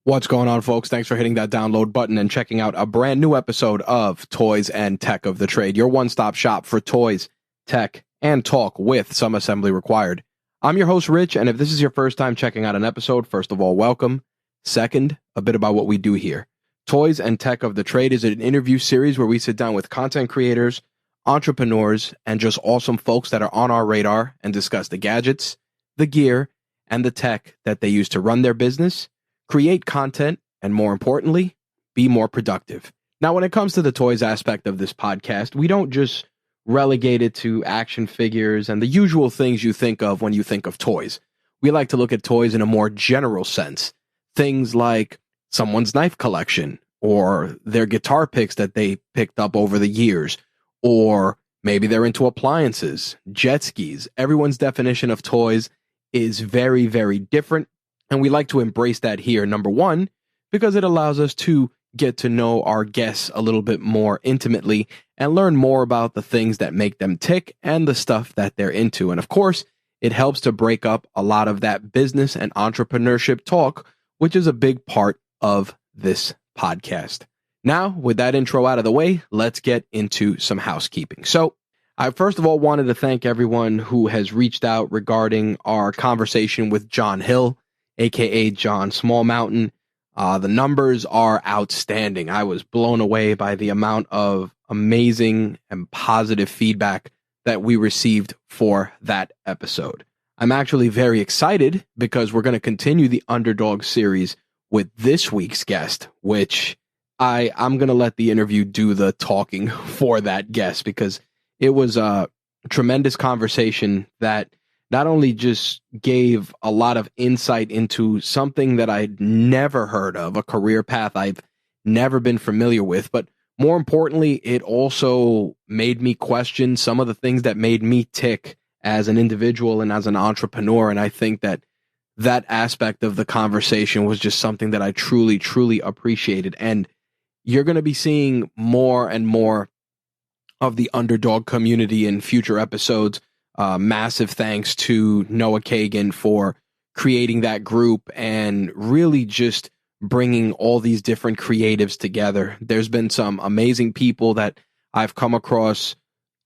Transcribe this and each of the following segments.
What's going on, folks? Thanks for hitting that download button and checking out a brand new episode of Toys and Tech of the Trade, your one-stop shop for toys, tech, and talk with some assembly required. I'm your host, Rich, and if this is your first time checking out an episode, first of all, welcome. Second, a bit about what we do here. Toys and Tech of the Trade is an interview series where we sit down with content creators, entrepreneurs, and just awesome folks that are on our radar and discuss the gadgets, the gear, and the tech that they use to run their business, create content, and more importantly, be more productive. Now, when it comes to the toys aspect of this podcast, we don't just relegate it to action figures and the usual things you think of when you think of toys. We like to look at toys in a more general sense. Things like someone's knife collection, or their guitar picks that they picked up over the years, or maybe they're into appliances, jet skis. Everyone's definition of toys is very, very different. And we like to embrace that here, number one, because it allows us to get to know our guests a little bit more intimately and learn more about the things that make them tick and the stuff that they're into. And of course, it helps to break up a lot of that business and entrepreneurship talk, which is a big part of this podcast. Now, with that intro out of the way, let's get into some housekeeping. So, I first of all wanted to thank everyone who has reached out regarding our conversation with John Hill, aka John Small Mountain. The numbers are outstanding. I was blown away by the amount of amazing and positive feedback that we received for that episode. I'm actually very excited because we're going to continue the Underdog series with this week's guest, which I'm going to let the interview do the talking for that guest, because it was a tremendous conversation that not only just gave a lot of insight into something that I'd never heard of, a career path I've never been familiar with, but more importantly, it also made me question some of the things that made me tick as an individual and as an entrepreneur. And I think that that aspect of the conversation was just something that I truly, truly appreciated. And you're going to be seeing more and more of the Underdog community in future episodes. Massive thanks to Noah Kagan for creating that group and really just bringing all these different creatives together. There's been some amazing people that I've come across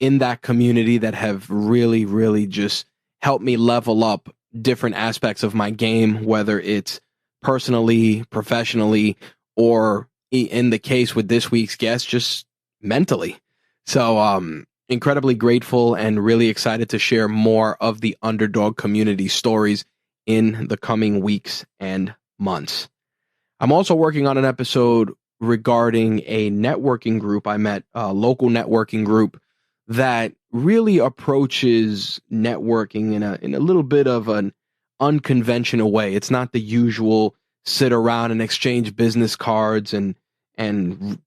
in that community that have really, really just helped me level up different aspects of my game, whether it's personally, professionally, or in the case with this week's guest, just mentally. So, incredibly grateful and really excited to share more of the Underdog community stories in the coming weeks and months. I'm also working on an episode regarding a networking group. I met a local networking group that really approaches networking in a little bit of an unconventional way. It's not the usual sit around and exchange business cards and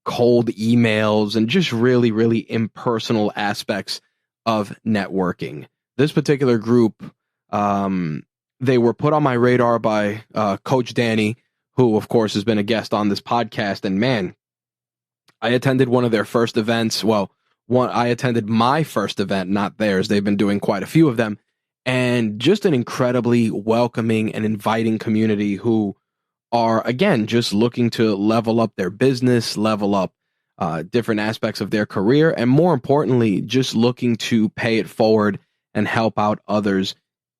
cold emails and just really, really impersonal aspects of networking. This particular group, they were put on my radar by Coach Danny, who, of course, has been a guest on this podcast. And man, I attended one of their first events. Well, I attended my first event, not theirs. They've been doing quite a few of them. And just an incredibly welcoming and inviting community who are, again, just looking to level up their business, level up different aspects of their career, and more importantly, just looking to pay it forward and help out others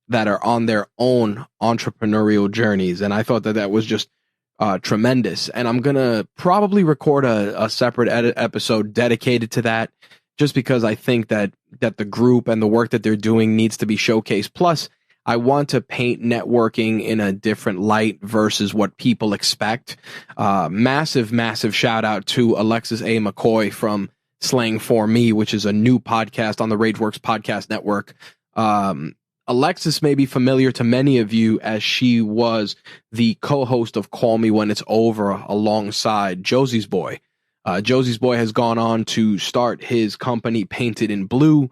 that are on their own entrepreneurial journeys. And I thought that was just tremendous. And I'm going to probably record a separate episode dedicated to that, just because I think that the group and the work that they're doing needs to be showcased. Plus, I want to paint networking in a different light versus what people expect. Massive, massive shout out to Alexis A. McCoy from Slang For Me, which is a new podcast on the Rageworks Podcast Network. Alexis may be familiar to many of you as she was the co-host of Call Me When It's Over alongside Josie's Boy. Josie's Boy has gone on to start his company Painted in Blue,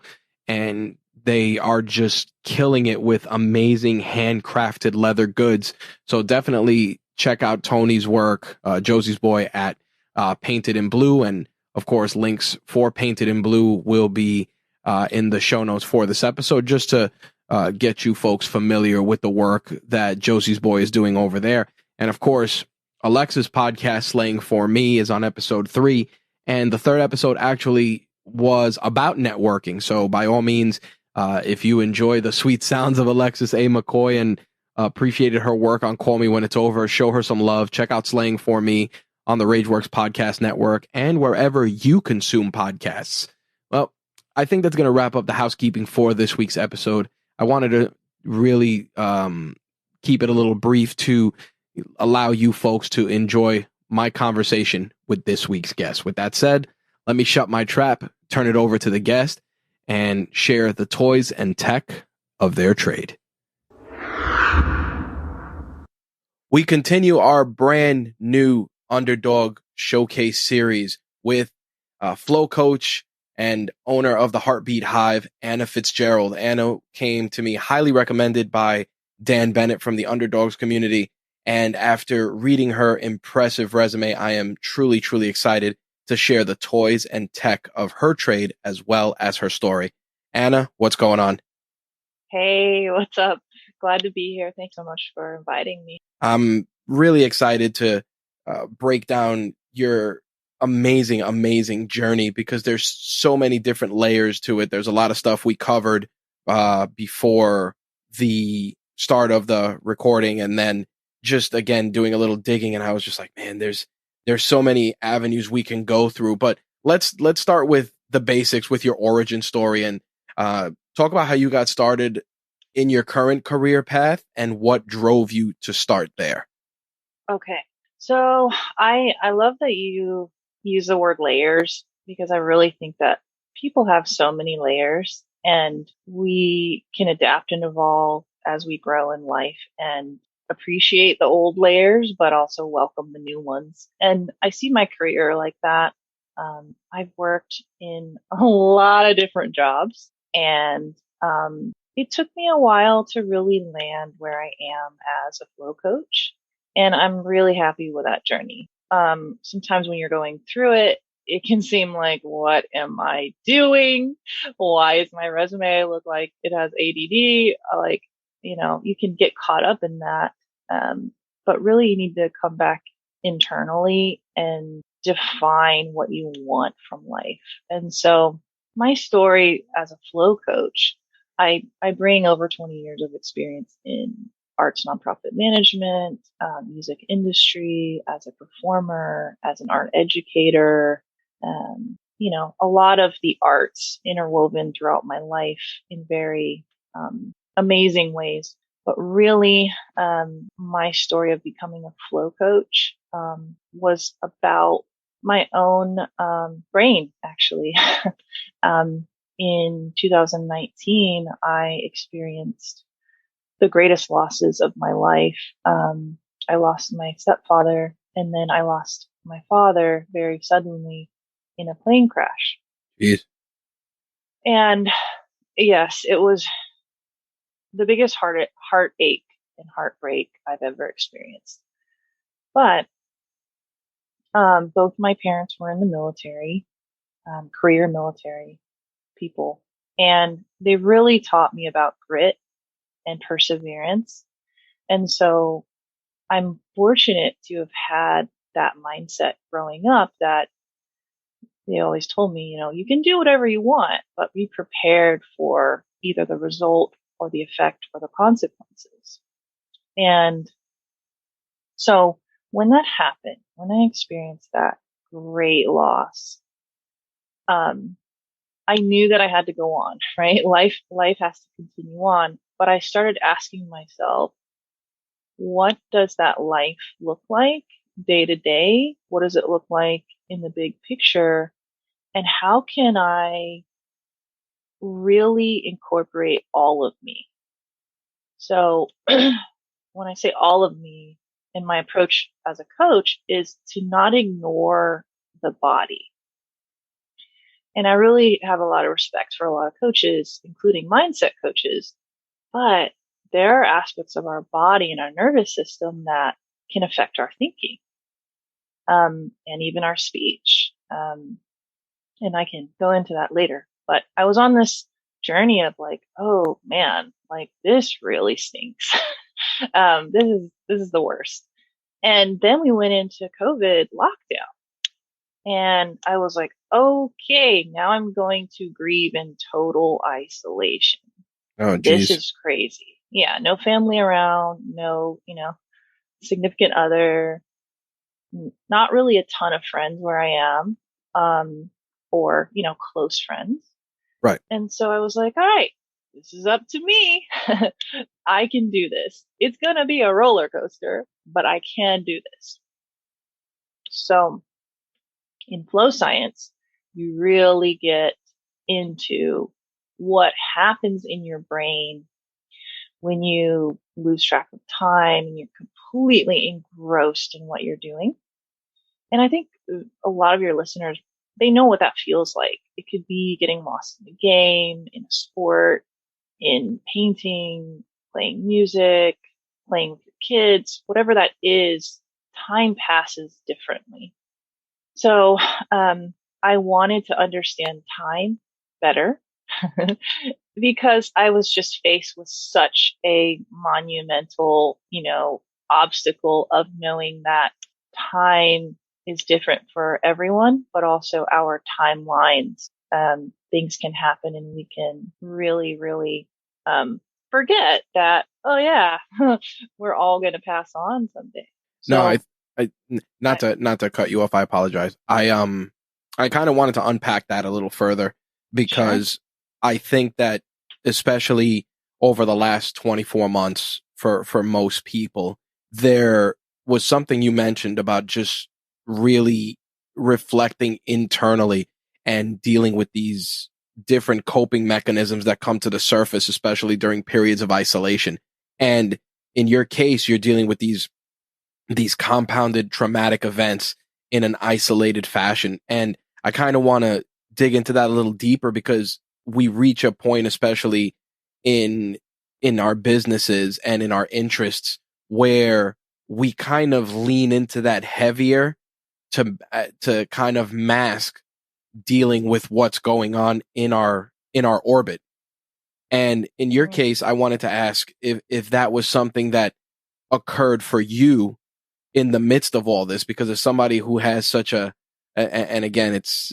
and they are just killing it with amazing handcrafted leather goods. So definitely check out Tony's work, Josie's Boy, at Painted in Blue. And of course, links for Painted in Blue will be in the show notes for this episode, just to get you folks familiar with the work that Josie's Boy is doing over there. And of course, Alexa's podcast, Slaying for Me, is on episode 3. And the third episode actually was about networking. So by all means, if you enjoy the sweet sounds of Alexis A. McCoy and appreciated her work on Call Me When It's Over, show her some love. Check out Slaying for Me on the Rageworks Podcast Network and wherever you consume podcasts. Well, I think that's going to wrap up the housekeeping for this week's episode. I wanted to really keep it a little brief to allow you folks to enjoy my conversation with this week's guest. With that said, let me shut my trap, turn it over to the guest, and share the toys and tech of their trade. We continue our brand new Underdog Showcase series with flow coach and owner of the Heartbeat Hive, Anna Fitzgerald. Anna came to me highly recommended by Dan Bennett from the Underdogs community. And after reading her impressive resume, I am truly, truly excited to share the toys and tech of her trade as well as her story. Anna, what's going on? Hey, what's up? Glad to be here. Thanks so much for inviting me. I'm really excited to break down your amazing, amazing journey because there's so many different layers to it. There's a lot of stuff we covered before the start of the recording, and then just again doing a little digging, and I was just like, man, there's so many avenues we can go through. But let's start with the basics, with your origin story, and talk about how you got started in your current career path and what drove you to start there. Okay. So I love that you use the word layers because I really think that people have so many layers and we can adapt and evolve as we grow in life and appreciate the old layers, but also welcome the new ones. And I see my career like that. I've worked in a lot of different jobs and it took me a while to really land where I am as a flow coach. And I'm really happy with that journey. Sometimes when you're going through it, it can seem like, what am I doing? Why does my resume look like it has ADD? Like, you can get caught up in that. But really you need to come back internally and define what you want from life. And so my story as a flow coach, I bring over 20 years of experience in arts nonprofit management, music industry, as a performer, as an art educator, a lot of the arts interwoven throughout my life in very amazing ways. But really, my story of becoming a flow coach was about my own brain, actually. In 2019, I experienced the greatest losses of my life. I lost my stepfather, and then I lost my father very suddenly in a plane crash. Jeez. And yes, it was the biggest heartache and heartbreak I've ever experienced. But both my parents were in the military, career military people, and they really taught me about grit and perseverance. And so I'm fortunate to have had that mindset growing up that they always told me, you can do whatever you want, but be prepared for either the result or the effect or the consequences. And so when that happened, when I experienced that great loss, I knew that I had to go on, right? Life has to continue on. But I started asking myself, what does that life look like day to day? What does it look like in the big picture? And how can I really incorporate all of me? So when I say all of me, and my approach as a coach is to not ignore the body. And I really have a lot of respect for a lot of coaches, including mindset coaches, but there are aspects of our body and our nervous system that can affect our thinking, and even our speech. And I can go into that later, but I was on this journey of like, oh man, like this really stinks. This is the worst. And then we went into COVID lockdown. And I was like, okay, now I'm going to grieve in total isolation. Oh, This geez. is crazy. Yeah, no family around, no, significant other, not really a ton of friends where I am, or, close friends. Right. And so I was like, all right, this is up to me. I can do this. It's going to be a roller coaster, but I can do this. So in flow science, you really get into what happens in your brain when you lose track of time and you're completely engrossed in what you're doing. And I think a lot of your listeners, they know what that feels like. It could be getting lost in a game, in a sport, in painting, playing music, playing with your kids, whatever that is, time passes differently. So, I wanted to understand time better because I was just faced with such a monumental, obstacle of knowing that time is different for everyone, but also our timelines. Things can happen and we can really, really, forget that, oh yeah, we're all going to pass on someday. No, So not I, to cut you off. I apologize. I kind of wanted to unpack that a little further sure. because I think that especially over the last 24 months for most people, there was something you mentioned about just really reflecting internally and dealing with these different coping mechanisms that come to the surface, especially during periods of isolation. And in your case, you're dealing with these compounded traumatic events in an isolated fashion. And I kind of want to dig into that a little deeper because we reach a point, especially in our businesses and in our interests, where we kind of lean into that heavier to kind of mask dealing with what's going on in our orbit. And in your Mm. case, I wanted to ask if that was something that occurred for you in the midst of all this, because as somebody who has such and again, it's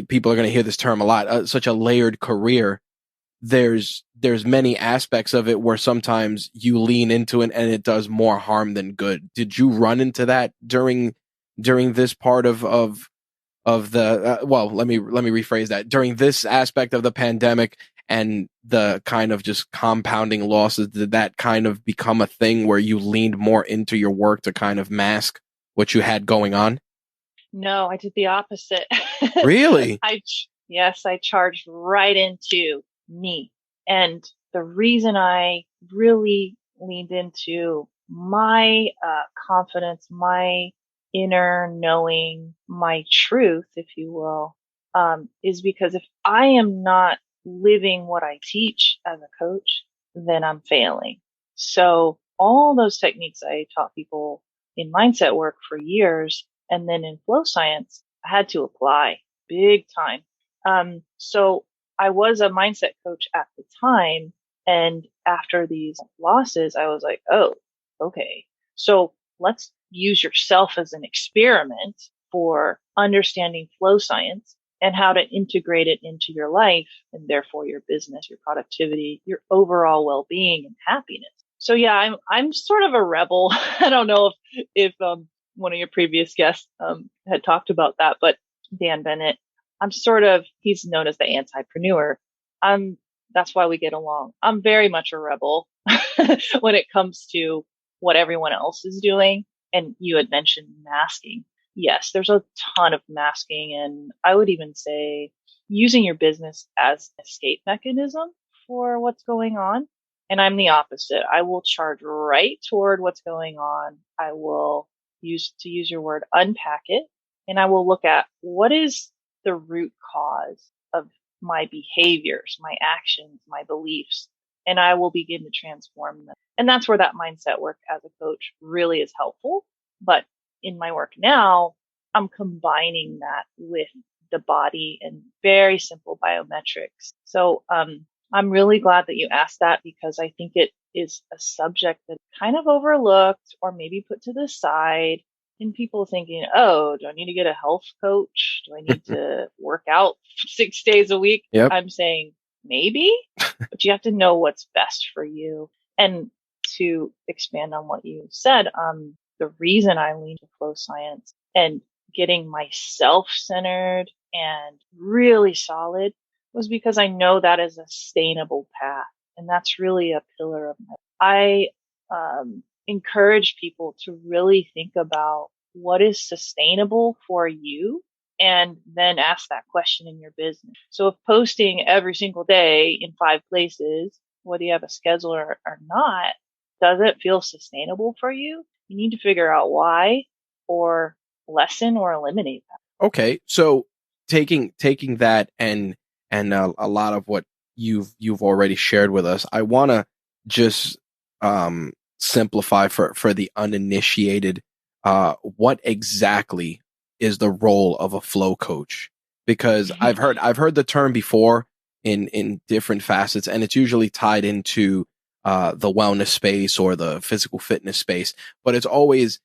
people are going to hear this term a lot, such a layered career. There's many aspects of it where sometimes you lean into it and it does more harm than good. Did you run into that during this part of the well, let me rephrase that, during this aspect of the pandemic and the kind of just compounding losses? Did that kind of become a thing where you leaned more into your work to kind of mask what you had going on? No, I did the opposite. Really? Yes, I charged right into me. And the reason I really leaned into my confidence, my inner knowing, my truth, if you will, is because if I am not living what I teach as a coach, then I'm failing. So all those techniques I taught people in mindset work for years, and then in flow science, I had to apply big time. So I was a mindset coach at the time. And after these losses, I was like, oh, okay. So let's use yourself as an experiment for understanding flow science and how to integrate it into your life and therefore your business, your productivity, your overall well-being and happiness. So yeah, I'm sort of a rebel. I don't know if one of your previous guests had talked about that, but Dan Bennett, he's known as the antipreneur. I'm That's why we get along. I'm very much a rebel when it comes to what everyone else is doing. And you had mentioned masking. Yes, there's a ton of masking, and I would even say using your business as an escape mechanism for what's going on. And I'm the opposite. I will charge right toward what's going on. I will use your word, unpack it, and I will look at what is the root cause of my behaviors, my actions, my beliefs, and I will begin to transform them. And that's where that mindset work as a coach really is helpful. But in my work now, I'm combining that with the body and very simple biometrics. So, I'm really glad that you asked that because I think it is a subject that's kind of overlooked or maybe put to the side. And people thinking, oh, do I need to get a health coach? Do I need to work out 6 days a week? Yep. I'm saying maybe, but you have to know what's best for you. And to expand on what you said, the reason I lean to flow science and getting myself centered and really solid was because I know that is a sustainable path. And that's really a pillar of my, I, encourage people to really think about what is sustainable for you and then ask that question in your business. So if posting every single day in 5 places, whether you have a schedule or not, doesn't feel sustainable for you, you need to figure out why or lessen or eliminate that. Okay. So taking that and a lot of what you've already shared with us, I want to just simplify for the uninitiated, what exactly is the role of a flow coach? Because I've heard the term before in different facets, and it's usually tied into the wellness space or the physical fitness space, but it's always,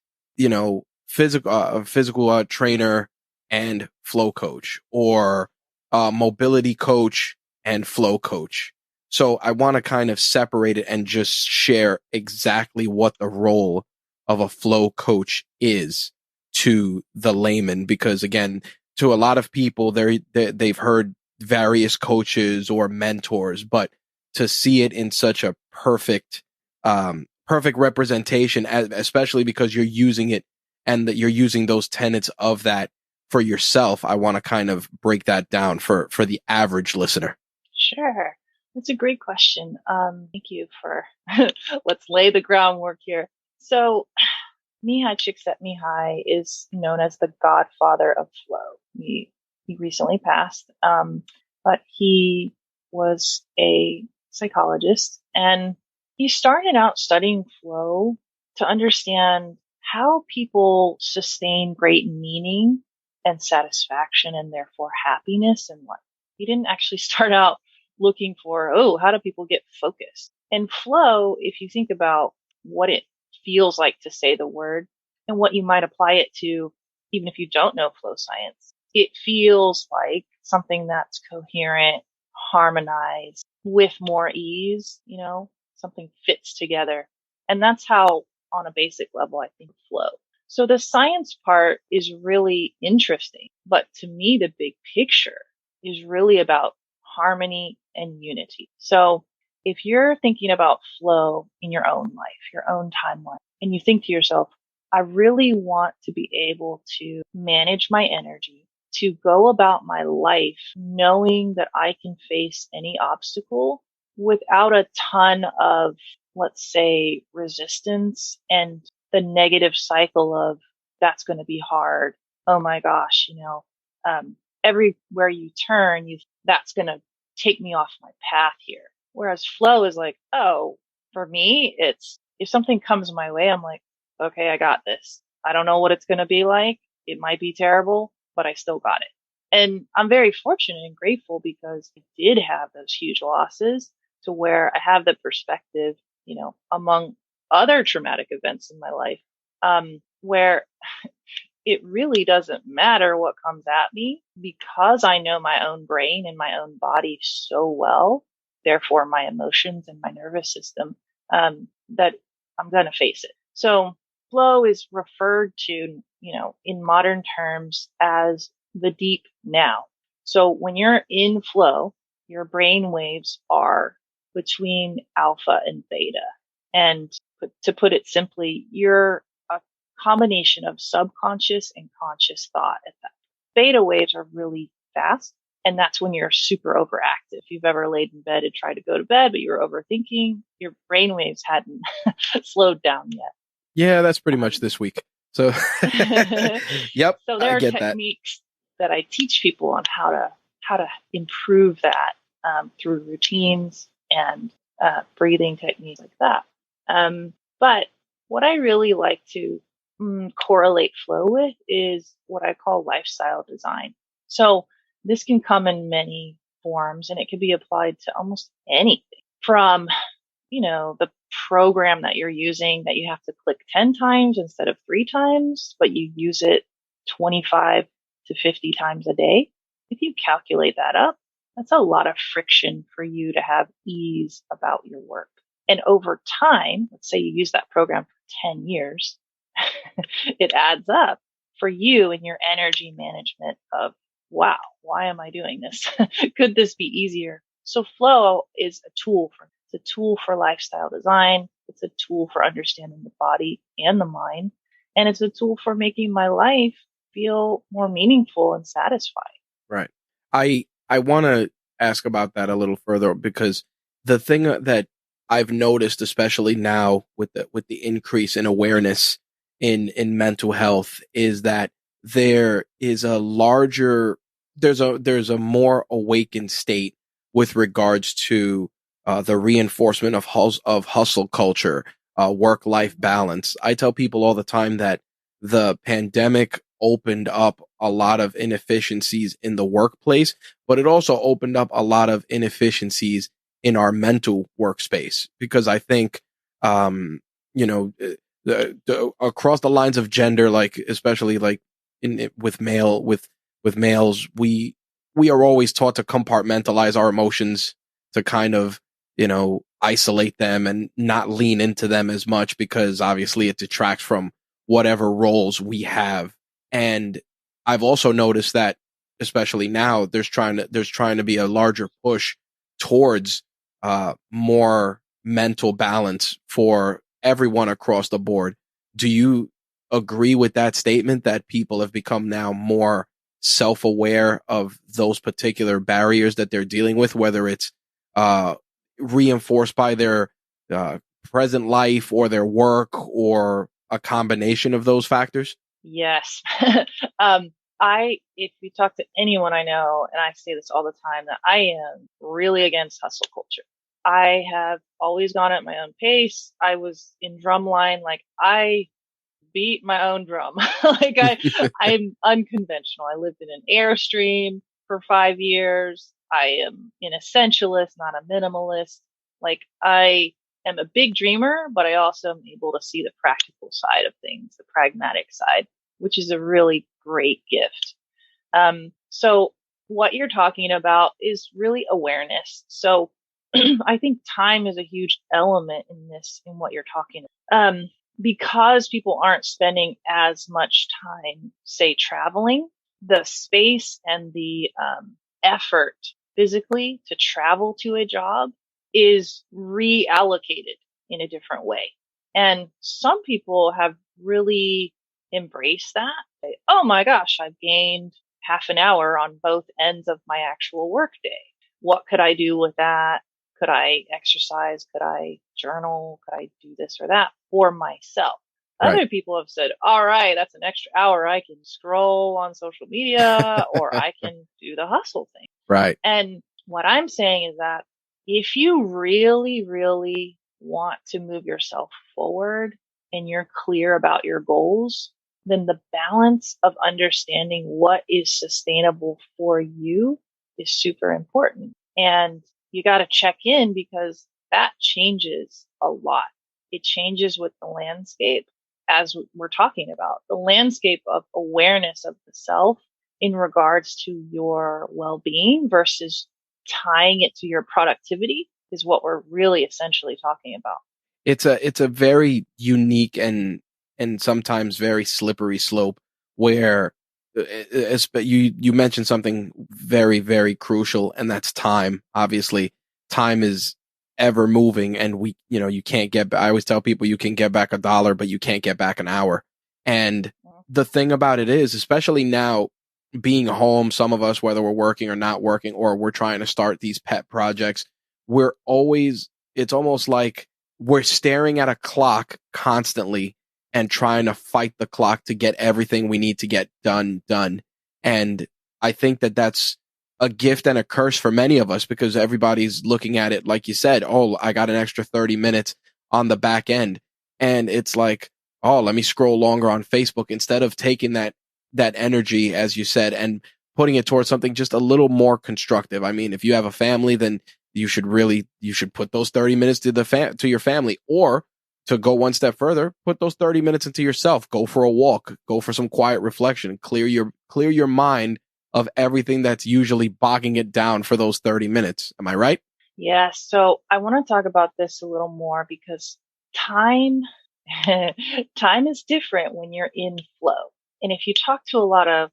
physical trainer and flow coach, or mobility coach and flow coach. So I want to kind of separate it and just share exactly what the role of a flow coach is to the layman, because again, to a lot of people, they've heard various coaches or mentors, but to see it in such a perfect representation, especially because you're using it and that you're using those tenets of that for yourself, I want to kind of break that down for the average listener. Sure. That's a great question. Thank you for let's lay the groundwork here. So Mihai Csikszentmihalyi is known as the Godfather of Flow. He recently passed, but he was a psychologist and he started out studying flow to understand how people sustain great meaning and satisfaction and therefore happiness in life. He didn't actually start out looking for, oh, how do people get focused? And flow, if you think about what it feels like to say the word and what you might apply it to, even if you don't know flow science, it feels like something that's coherent, harmonized with more ease, something fits together. And that's how, on a basic level, I think flow. So the science part is really interesting, but to me, the big picture is really about harmony and unity. So if you're thinking about flow in your own life, your own timeline, and you think to yourself, I really want to be able to manage my energy, to go about my life knowing that I can face any obstacle without a ton of, let's say, resistance and the negative cycle of that's going to be hard. Oh my gosh, everywhere you turn, that's going to take me off my path here. Whereas flow is like, oh, for me, it's if something comes my way, I'm like, okay, I got this. I don't know what it's going to be like. It might be terrible, but I still got it. And I'm very fortunate and grateful because I did have those huge losses to where I have the perspective, among other traumatic events in my life, where it really doesn't matter what comes at me because I know my own brain and my own body so well, therefore my emotions and my nervous system, that I'm going to face it. So flow is referred to, in modern terms as the deep now. So when you're in flow, your brain waves are between alpha and beta. And to put it simply, you're a combination of subconscious and conscious thought at that. Beta waves are really fast. And that's when you're super overactive. If you've ever laid in bed and tried to go to bed, but you were overthinking, your brain waves hadn't slowed down yet. Yeah, that's pretty much this week. So, yep. So there are techniques that I teach people on how to improve that through routines and breathing techniques like that. But what I really like to correlate flow with is what I call lifestyle design. So this can come in many forms, and it could be applied to almost anything from, the program that you're using that you have to click 10 times instead of 3 times, but you use it 25 to 50 times a day. If you calculate that up, that's a lot of friction for you to have ease about your work. And over time, let's say you use that program for 10 years, it adds up for you in your energy management of, wow, why am I doing this? Could this be easier? So flow is it's a tool for lifestyle design. It's a tool for understanding the body and the mind. And it's a tool for making my life feel more meaningful and satisfying. Right. I want to ask about that a little further, because the thing that I've noticed, especially now with the increase in awareness in mental health, is that there is there's a more awakened state with regards to the reinforcement of hustle culture, work-life balance. I tell people all the time that the pandemic opened up a lot of inefficiencies in the workplace, but it also opened up a lot of inefficiencies in our mental workspace, because I think, across the lines of gender, like especially like with males, we are always taught to compartmentalize our emotions, to kind of, isolate them and not lean into them as much, because obviously it detracts from whatever roles we have. And I've also noticed that, especially now, there's trying to be a larger push towards more mental balance for everyone across the board. Do you agree with that statement, that people have become now more self-aware of those particular barriers that they're dealing with, whether it's reinforced by their present life or their work, or a combination of those factors? Yes. If you talk to anyone I know, and I say this all the time, that I am really against hustle culture. I have always gone at my own pace. I was in drumline, like I beat my own drum. I'm unconventional. I lived in an Airstream for 5 years. I am an essentialist, not a minimalist. Like I am a big dreamer, but I also am able to see the practical side of things, the pragmatic side, which is a really great gift. So what you're talking about is really awareness. So I think time is a huge element in what you're talking about. Because people aren't spending as much time, say, traveling, the space and the effort physically to travel to a job is reallocated in a different way. And some people have really embraced that. Oh my gosh, I've gained half an hour on both ends of my actual workday. What could I do with that? Could I exercise? Could I journal? Could I do this or that for myself? Right. Other people have said, all right, that's an extra hour. I can scroll on social media or I can do the hustle thing. Right. And what I'm saying is that if you really, really want to move yourself forward and you're clear about your goals, then the balance of understanding what is sustainable for you is super important. And you got to check in, because that changes a lot. It changes with the landscape, as we're talking about, the landscape of awareness of the self in regards to your well-being versus tying it to your productivity is what we're really essentially talking about. It's a very unique and sometimes very slippery slope, where you mentioned something very, very crucial, and that's time. Obviously, time is ever moving, and you can't I always tell people, you can get back $1, but you can't get back an hour. And the thing about it is, especially now, being home, some of us, whether we're working or not working, or we're trying to start these pet projects, it's almost like we're staring at a clock constantly and trying to fight the clock to get everything we need to get done. And I think that that's a gift and a curse for many of us, because everybody's looking at it, like you said, oh, I got an extra 30 minutes on the back end. And it's like, oh, let me scroll longer on Facebook, instead of taking that energy, as you said, and putting it towards something just a little more constructive. I mean, if you have a family, then you should put those 30 minutes to your family, or to go one step further, put those 30 minutes into yourself. Go for a walk, go for some quiet reflection, clear your mind of everything that's usually bogging it down for those 30 minutes. Am I right? Yeah. So I want to talk about this a little more because time, time is different when you're in flow. And if you talk to a lot of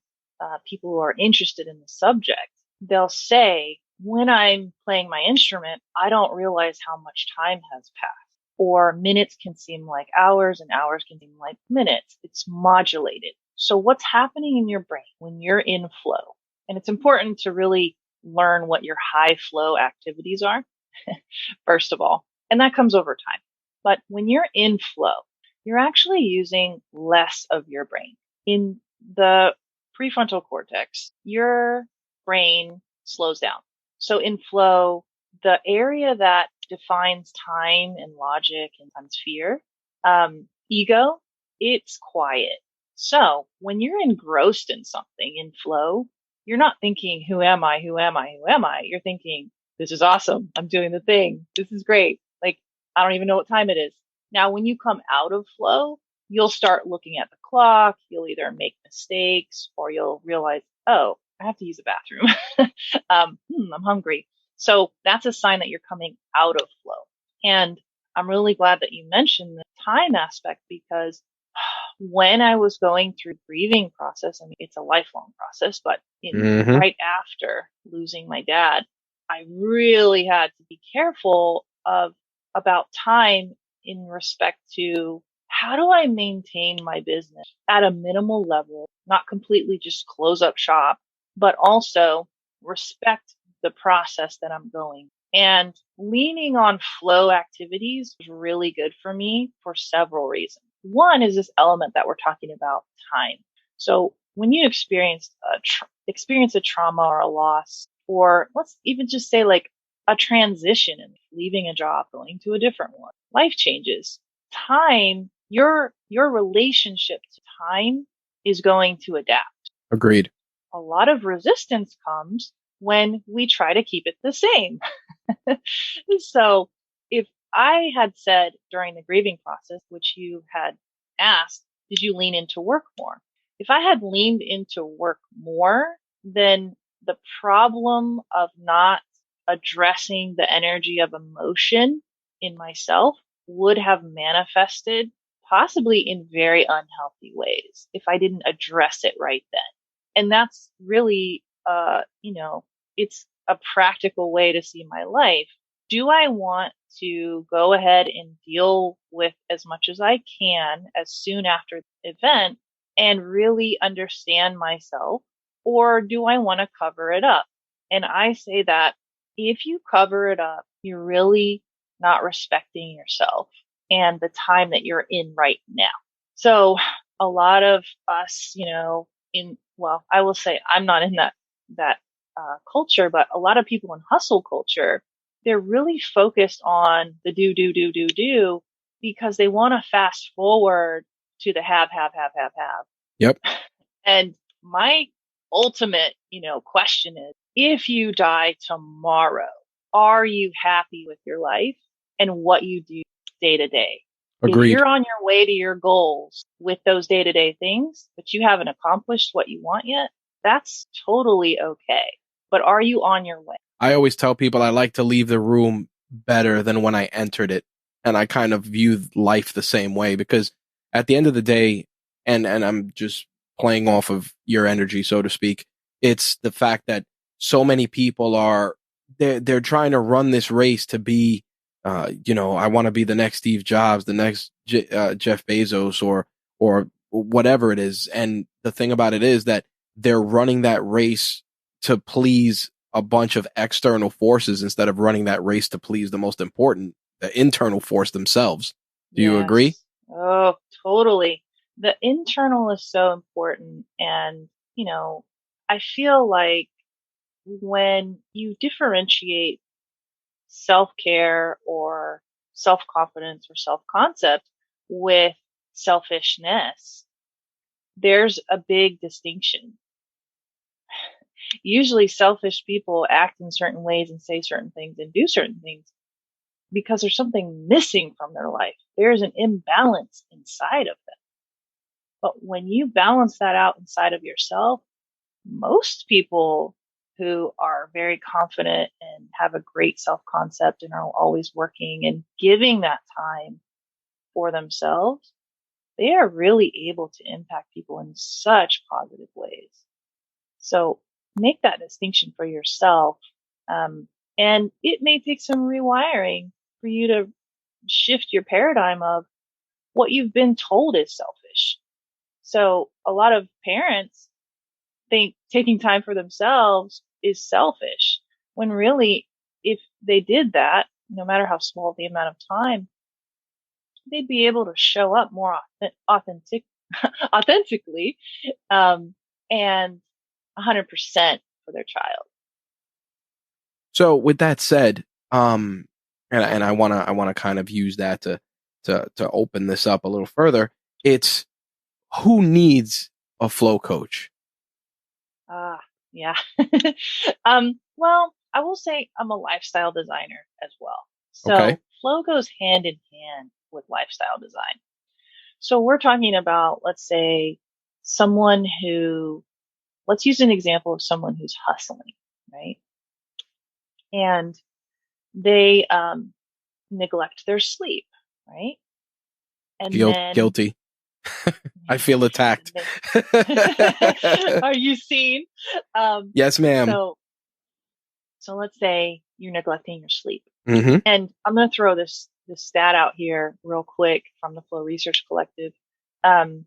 people who are interested in the subject, they'll say, when I'm playing my instrument, I don't realize how much time has passed. Or minutes can seem like hours and hours can seem like minutes. It's modulated. So what's happening in your brain when you're in flow? And it's important to really learn what your high flow activities are, first of all. And that comes over time. But when you're in flow, you're actually using less of your brain. In the prefrontal cortex, your brain slows down. So in flow, the area that defines time and logic and sometimes fear, ego, it's quiet. So when you're engrossed in something in flow, you're not thinking, who am I? Who am I? Who am I? You're thinking, this is awesome. I'm doing the thing. This is great. Like, I don't even know what time it is. Now, when you come out of flow, you'll start looking at the clock. You'll either make mistakes or you'll realize, oh, I have to use the bathroom. I'm hungry. So that's a sign that you're coming out of flow. And I'm really glad that you mentioned the time aspect, because when I was going through the grieving process, I mean, it's a lifelong process, but right after losing my dad, I really had to be careful about time in respect to, how do I maintain my business at a minimal level, not completely just close up shop, but also respect the process that I'm going. And leaning on flow activities was really good for me for several reasons. One is this element that we're talking about, time. So when you experience a trauma or a loss, or let's even just say like a transition and leaving a job, going to a different one, life changes, time, your relationship to time is going to adapt. Agreed. A lot of resistance comes when we try to keep it the same. So if I had said during the grieving process, which you had asked, did you lean into work more? If I had leaned into work more, then the problem of not addressing the energy of emotion in myself would have manifested possibly in very unhealthy ways if I didn't address it right then. And that's really, it's a practical way to see my life. Do I want to go ahead and deal with as much as I can as soon after the event and really understand myself? Or do I want to cover it up? And I say that if you cover it up, you're really not respecting yourself and the time that you're in right now. So a lot of us, I will say I'm not in that culture, but a lot of people in hustle culture, they're really focused on the do, because they want to fast forward to the have. Yep. And my ultimate, question is, if you die tomorrow, are you happy with your life and what you do day to day? If Agreed. you're on your way to your goals with those day to day things, but you haven't accomplished what you want yet, that's totally okay. But are you on your way? I always tell people I like to leave the room better than when I entered it. And I kind of view life the same way, because at the end of the day, and I'm just playing off of your energy, so to speak, it's the fact that so many people they're trying to run this race to be, I want to be the next Steve Jobs, the next Jeff Bezos, or whatever it is. And the thing about it is that they're running that race to please a bunch of external forces instead of running that race to please the most important, the internal force themselves. Do you agree? Oh, totally. The internal is so important. And, I feel like when you differentiate self-care or self-confidence or self-concept with selfishness, there's a big distinction. Usually selfish people act in certain ways and say certain things and do certain things because there's something missing from their life. There's an imbalance inside of them. But when you balance that out inside of yourself, most people who are very confident and have a great self-concept and are always working and giving that time for themselves, they are really able to impact people in such positive ways. So make that distinction for yourself. And it may take some rewiring for you to shift your paradigm of what you've been told is selfish. So a lot of parents think taking time for themselves is selfish, when really, if they did that, no matter how small the amount of time, they'd be able to show up more authentically, and 100% for their child. So with that said, and I wanna kind of use that to open this up a little further. It's who needs a flow coach? Yeah. Well, I will say I'm a lifestyle designer as well. So Okay. flow goes hand in hand with lifestyle design. So we're talking about, let's say, let's use an example of someone who's hustling, right? And they neglect their sleep, right? And then Guilty. I feel attacked. Are you seen? Yes, ma'am. So let's say you're neglecting your sleep. Mm-hmm. And I'm going to throw this stat out here real quick from the Flow Research Collective,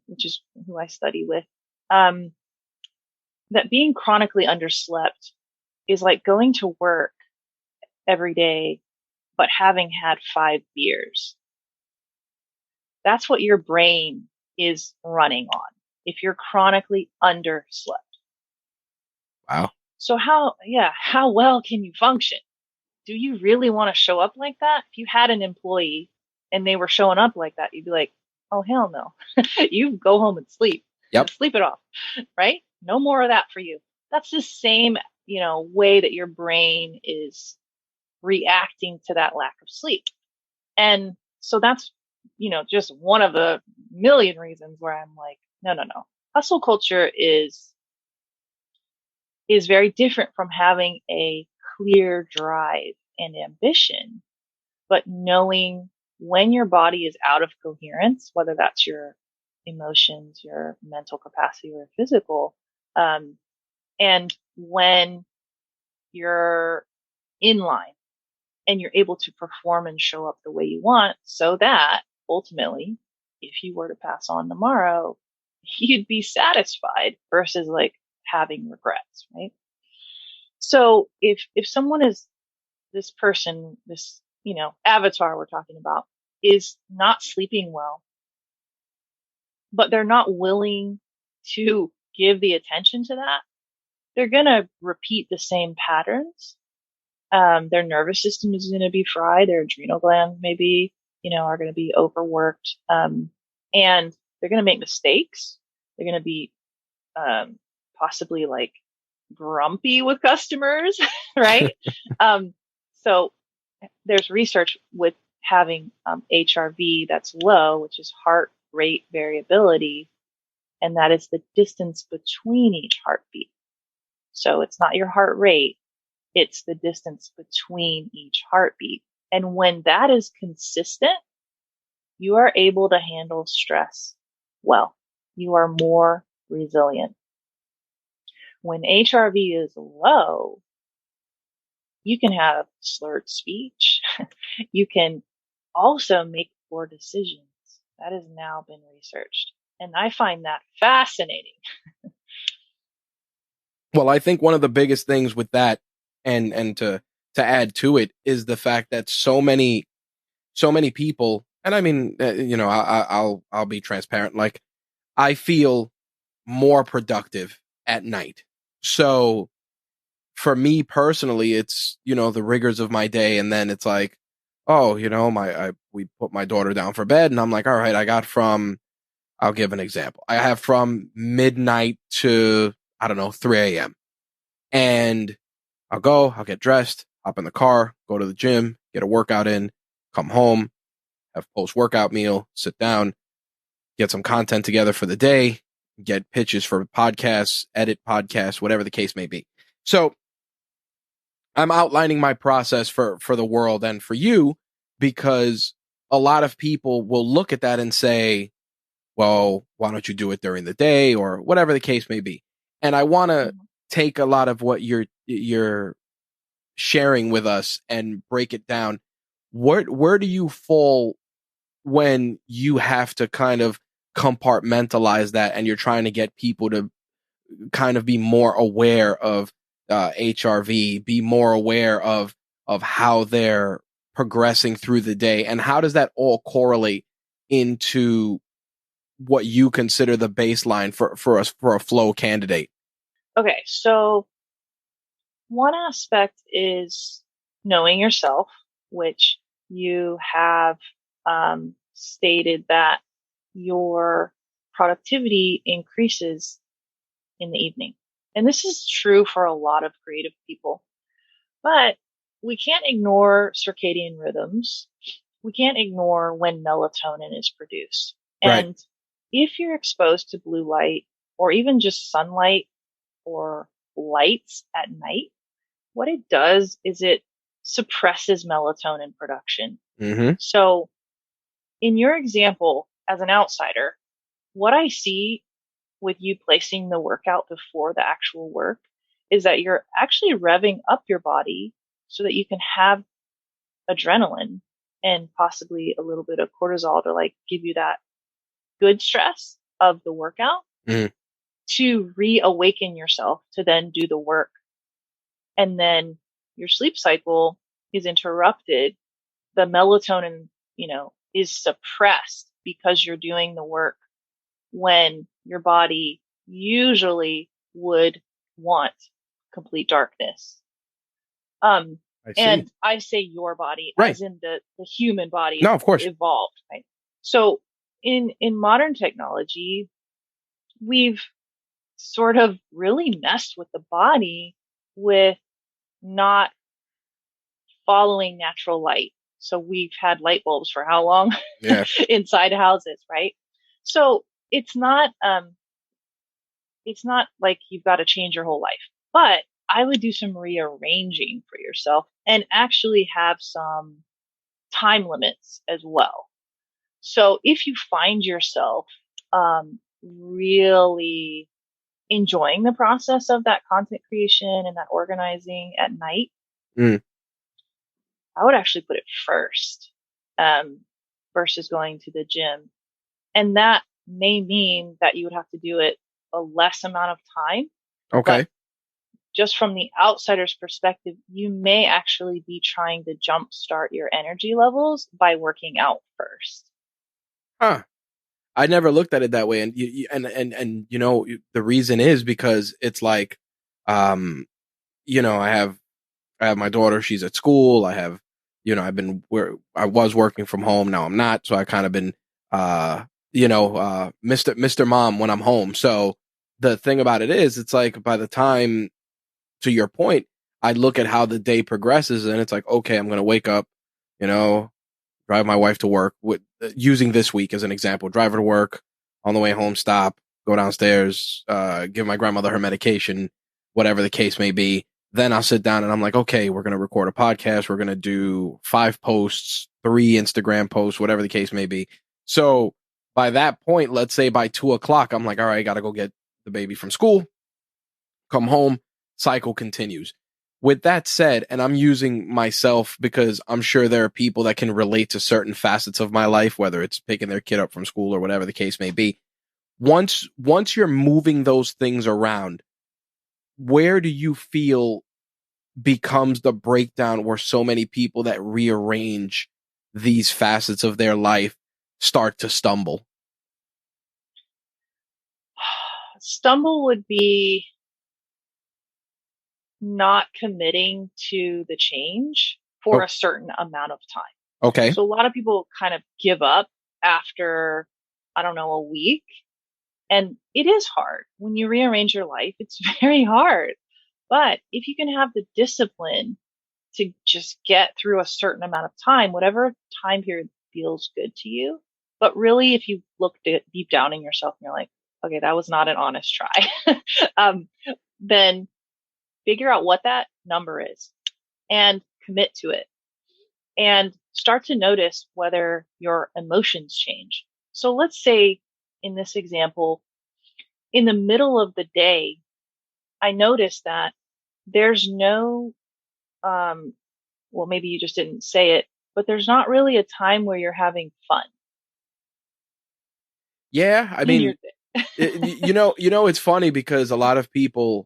which is who I study with, that being chronically underslept is like going to work every day, but having had 5 beers. That's what your brain is running on if you're chronically underslept. Wow. So how well can you function? Do you really want to show up like that? If you had an employee and they were showing up like that, you'd be like, oh, hell no. You go home and sleep. Yep. Sleep it off, right? No more of that for you. That's the same, way that your brain is reacting to that lack of sleep. And so that's, just one of the million reasons where I'm like, no. Hustle culture is very different from having a clear drive and ambition, but knowing when your body is out of coherence, whether that's your emotions, your mental capacity, or physical, and when you're in line and you're able to perform and show up the way you want, so that ultimately, if you were to pass on tomorrow, you'd be satisfied versus like having regrets, right? So if someone is this person, this, avatar we're talking about, is not sleeping well, but they're not willing to give the attention to that, they're going to repeat the same patterns. Their nervous system is going to be fried. Their adrenal glands maybe, are going to be overworked. And they're going to make mistakes. They're going to be, possibly like grumpy with customers, right? So there's research with having HRV that's low, which is heart rate variability, and that is the distance between each heartbeat. So it's not your heart rate, it's the distance between each heartbeat. And when that is consistent, you are able to handle stress well. You are more resilient. When HRV is low, you can have slurred speech. You can also make poor decisions. That has now been researched. And I find that fascinating. Well, I think one of the biggest things with that, and to add to it, is the fact that so many people, and I mean, I'll be transparent. Like, I feel more productive at night. So for me personally, it's, the rigors of my day. And then it's like, oh, we put my daughter down for bed and I'm like, all right, I'll give an example. I have from midnight to, I don't know, 3 a.m. And I'll get dressed, hop in the car, go to the gym, get a workout in, come home, have post-workout meal, sit down, get some content together for the day, get pitches for podcasts, edit podcasts, whatever the case may be. So I'm outlining my process for the world and for you, because a lot of people will look at that and say, well, why don't you do it during the day or whatever the case may be? And I want to take a lot of what you're sharing with us and break it down. Where do you fall when you have to kind of compartmentalize that and you're trying to get people to kind of be more aware of HRV, be more aware of how they're progressing through the day, and how does that all correlate into what you consider the baseline for a flow candidate? Okay, so one aspect is knowing yourself, which you have stated that your productivity increases in the evening. And this is true for a lot of creative people. But we can't ignore circadian rhythms. We can't ignore when melatonin is produced. Right. And if you're exposed to blue light or even just sunlight or lights at night, what it does is it suppresses melatonin production. Mm-hmm. So in your example, as an outsider, what I see with you placing the workout before the actual work is that you're actually revving up your body so that you can have adrenaline and possibly a little bit of cortisol to like give you that good stress of the workout to reawaken yourself to then do the work. And then your sleep cycle is interrupted. The melatonin, is suppressed because you're doing the work when your body usually would want complete darkness. And I say your body, right, as in the human body. No, of course. Evolved, right? So in modern technology, we've sort of really messed with the body with not following natural light. So we've had light bulbs for how long? Yeah. Inside houses, right? So it's not like you've got to change your whole life, but I would do some rearranging for yourself and actually have some time limits as well. So if you find yourself really enjoying the process of that content creation and that organizing at night, I would actually put it first versus going to the gym. And that may mean that you would have to do it a less amount of time. Okay. But just from the outsider's perspective, you may actually be trying to jumpstart your energy levels by working out first. Huh. I never looked at it that way. And the reason is because it's like, I have my daughter, she's at school. I have, I was working from home. Now I'm not. So I kind of been, Mr. Mom when I'm home. So the thing about it is, it's like by the time, to your point, I look at how the day progresses and it's like, okay, I'm going to wake up, drive my wife to work using this week as an example, drive her to work, on the way home, stop, go downstairs, give my grandmother her medication, whatever the case may be. Then I'll sit down and I'm like, okay, we're going to record a podcast. We're going to do 5 posts, 3 Instagram posts, whatever the case may be. So by that point, let's say by 2:00, I'm like, all right, I got to go get the baby from school, come home, cycle continues. With that said, and I'm using myself because I'm sure there are people that can relate to certain facets of my life, whether it's picking their kid up from school or whatever the case may be. Once you're moving those things around, where do you feel becomes the breakdown where so many people that rearrange these facets of their life start to stumble? Stumble would be not committing to the change for a certain amount of time. Okay. So a lot of people kind of give up after, I don't know, a week. And it is hard when you rearrange your life. It's very hard. But if you can have the discipline to just get through a certain amount of time, whatever time period feels good to you. But really, if you look deep down in yourself and you're like, okay, that was not an honest try, um, then figure out what that number is and commit to it and start to notice whether your emotions change. So let's say in this example, in the middle of the day, I noticed that there's no, well, maybe you just didn't say it, but there's not really a time where you're having fun Yeah, I in your mean, day. it's funny because a lot of people,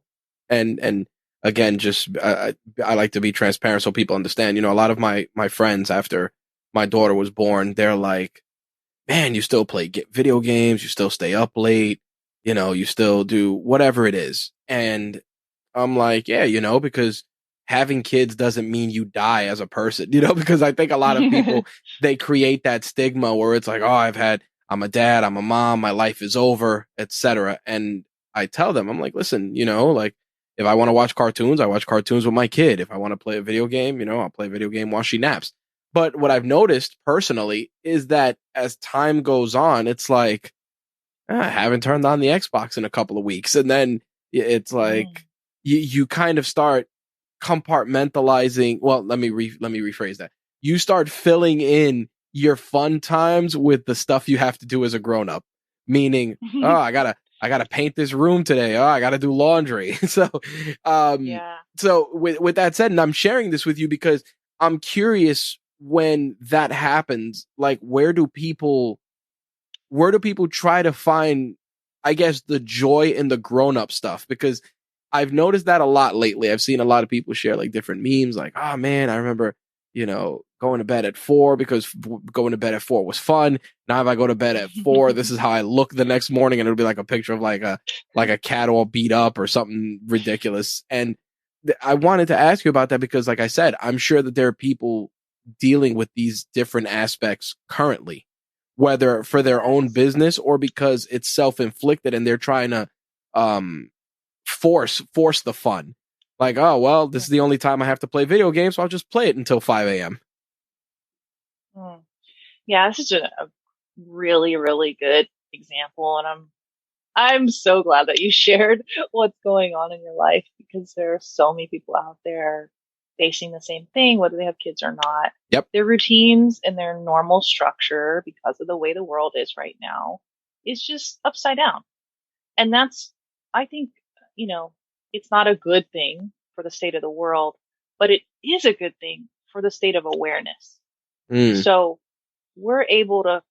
and again, just I like to be transparent so people understand. A lot of my friends after my daughter was born, they're like, "Man, you still play video games, you still stay up late, you still do whatever it is." And I'm like, yeah, because having kids doesn't mean you die as a person, because I think a lot of people, they create that stigma where it's like, oh, I'm a dad, I'm a mom, my life is over, etc. And I tell them, I'm like, listen, like if I want to watch cartoons, I watch cartoons with my kid. If I want to play a video game, I'll play a video game while she naps. But what I've noticed personally is that as time goes on, it's like, I haven't turned on the Xbox in a couple of weeks. And then it's Mm. like, you kind of start compartmentalizing. Well, let me rephrase that. You start filling in your fun times with the stuff you have to do as a grown up. Meaning, oh, I gotta paint this room today. Oh, I gotta do laundry. Um, Yeah. so with that said, and I'm sharing this with you because I'm curious when that happens. Like, where do people try to find, I guess, the joy in the grown up stuff? Because I've noticed that a lot lately. I've seen a lot of people share like different memes, like, oh man, I remember, going to bed at 4 because going to bed at 4 was fun. Now if I go to bed at 4, this is how I look the next morning, and it'll be like a picture of like a cat all beat up or something ridiculous. And I wanted to ask you about that because, like I said, I'm sure that there are people dealing with these different aspects currently, whether for their own Yes. business or because it's self-inflicted and they're trying to um force the fun. Like, oh well, this is the only time I have to play video games, so I'll just play it until 5 a.m. Mm. Yeah, this is a really, really good example, and I'm so glad that you shared what's going on in your life because there are so many people out there facing the same thing, whether they have kids or not. Yep. Their routines and their normal structure, because of the way the world is right now, is just upside down. And that's, I think, you know, it's not a good thing for the state of the world, but it is a good thing for the state of awareness. Mm, So we're able to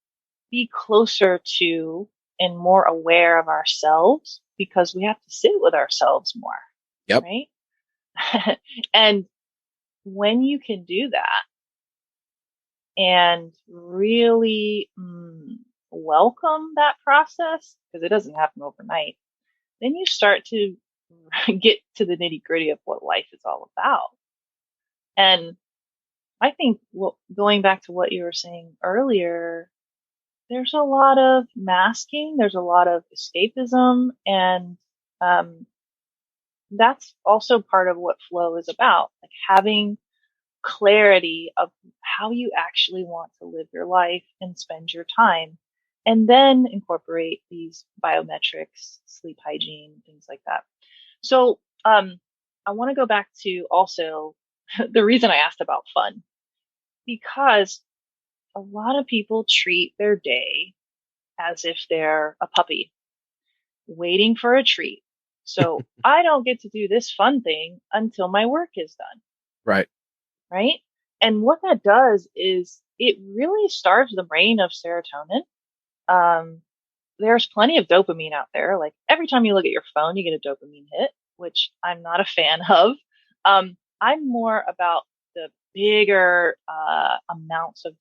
be closer to and more aware of ourselves because we have to sit with ourselves more, yep. right? And when you can do that and really welcome that process, because it doesn't happen overnight, then you start to get to the nitty gritty of what life is all about. And I think going back to what you were saying earlier, there's a lot of masking, there's a lot of escapism, and um, that's also part of what flow is about, like having clarity of how you actually want to live your life and spend your time, and then incorporate these biometrics, sleep hygiene, things like that. So, I want to go back to also the reason I asked about fun, because a lot of people treat their day as if they're a puppy waiting for a treat. So I don't get to do this fun thing until my work is done, Right. right? And what that does is it really starves the brain of serotonin. Um, there's plenty of dopamine out there. Like every time you look at your phone, you get a dopamine hit, which I'm not a fan of. I'm more about the bigger amounts of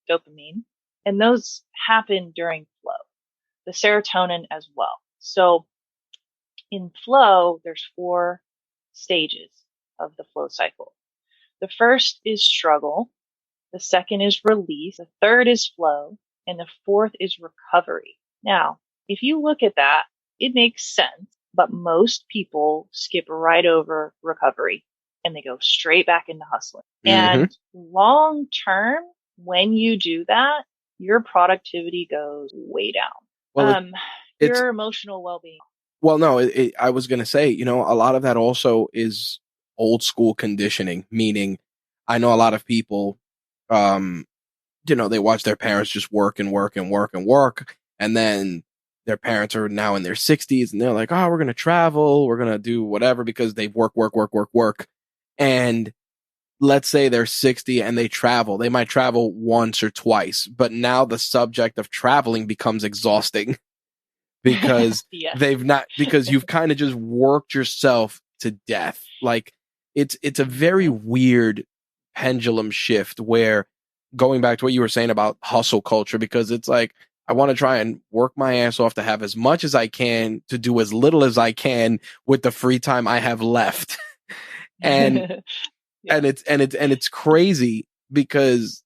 dopamine, and those happen during flow, the serotonin as well. So in flow, there's 4 stages of the flow cycle. The first is struggle. The second is release. The third is flow. And the fourth is recovery. Now, if you look at that, it makes sense But most people skip right over recovery and they go straight back into hustling. Mm-hmm. And long term, when you do that, your productivity goes way down. Well, it's Your emotional well-being. well, no, I was going to say, a lot of that also is old school conditioning, meaning I know a lot of people, um, they watch their parents just work and work and work and work. And then their parents are now in their 60s and they're like, oh, we're going to travel. We're going to do whatever because they work, work, work, work, work. And let's say they're 60 and they travel. They might travel once or twice, but now the subject of traveling becomes exhausting because Yes. because you've kind of just worked yourself to death. Like it's a very weird pendulum shift where going back to what you were saying about hustle culture, because it's like, I want to try and work my ass off to have as much as I can to do as little as I can with the free time I have left. and Yeah. it's crazy because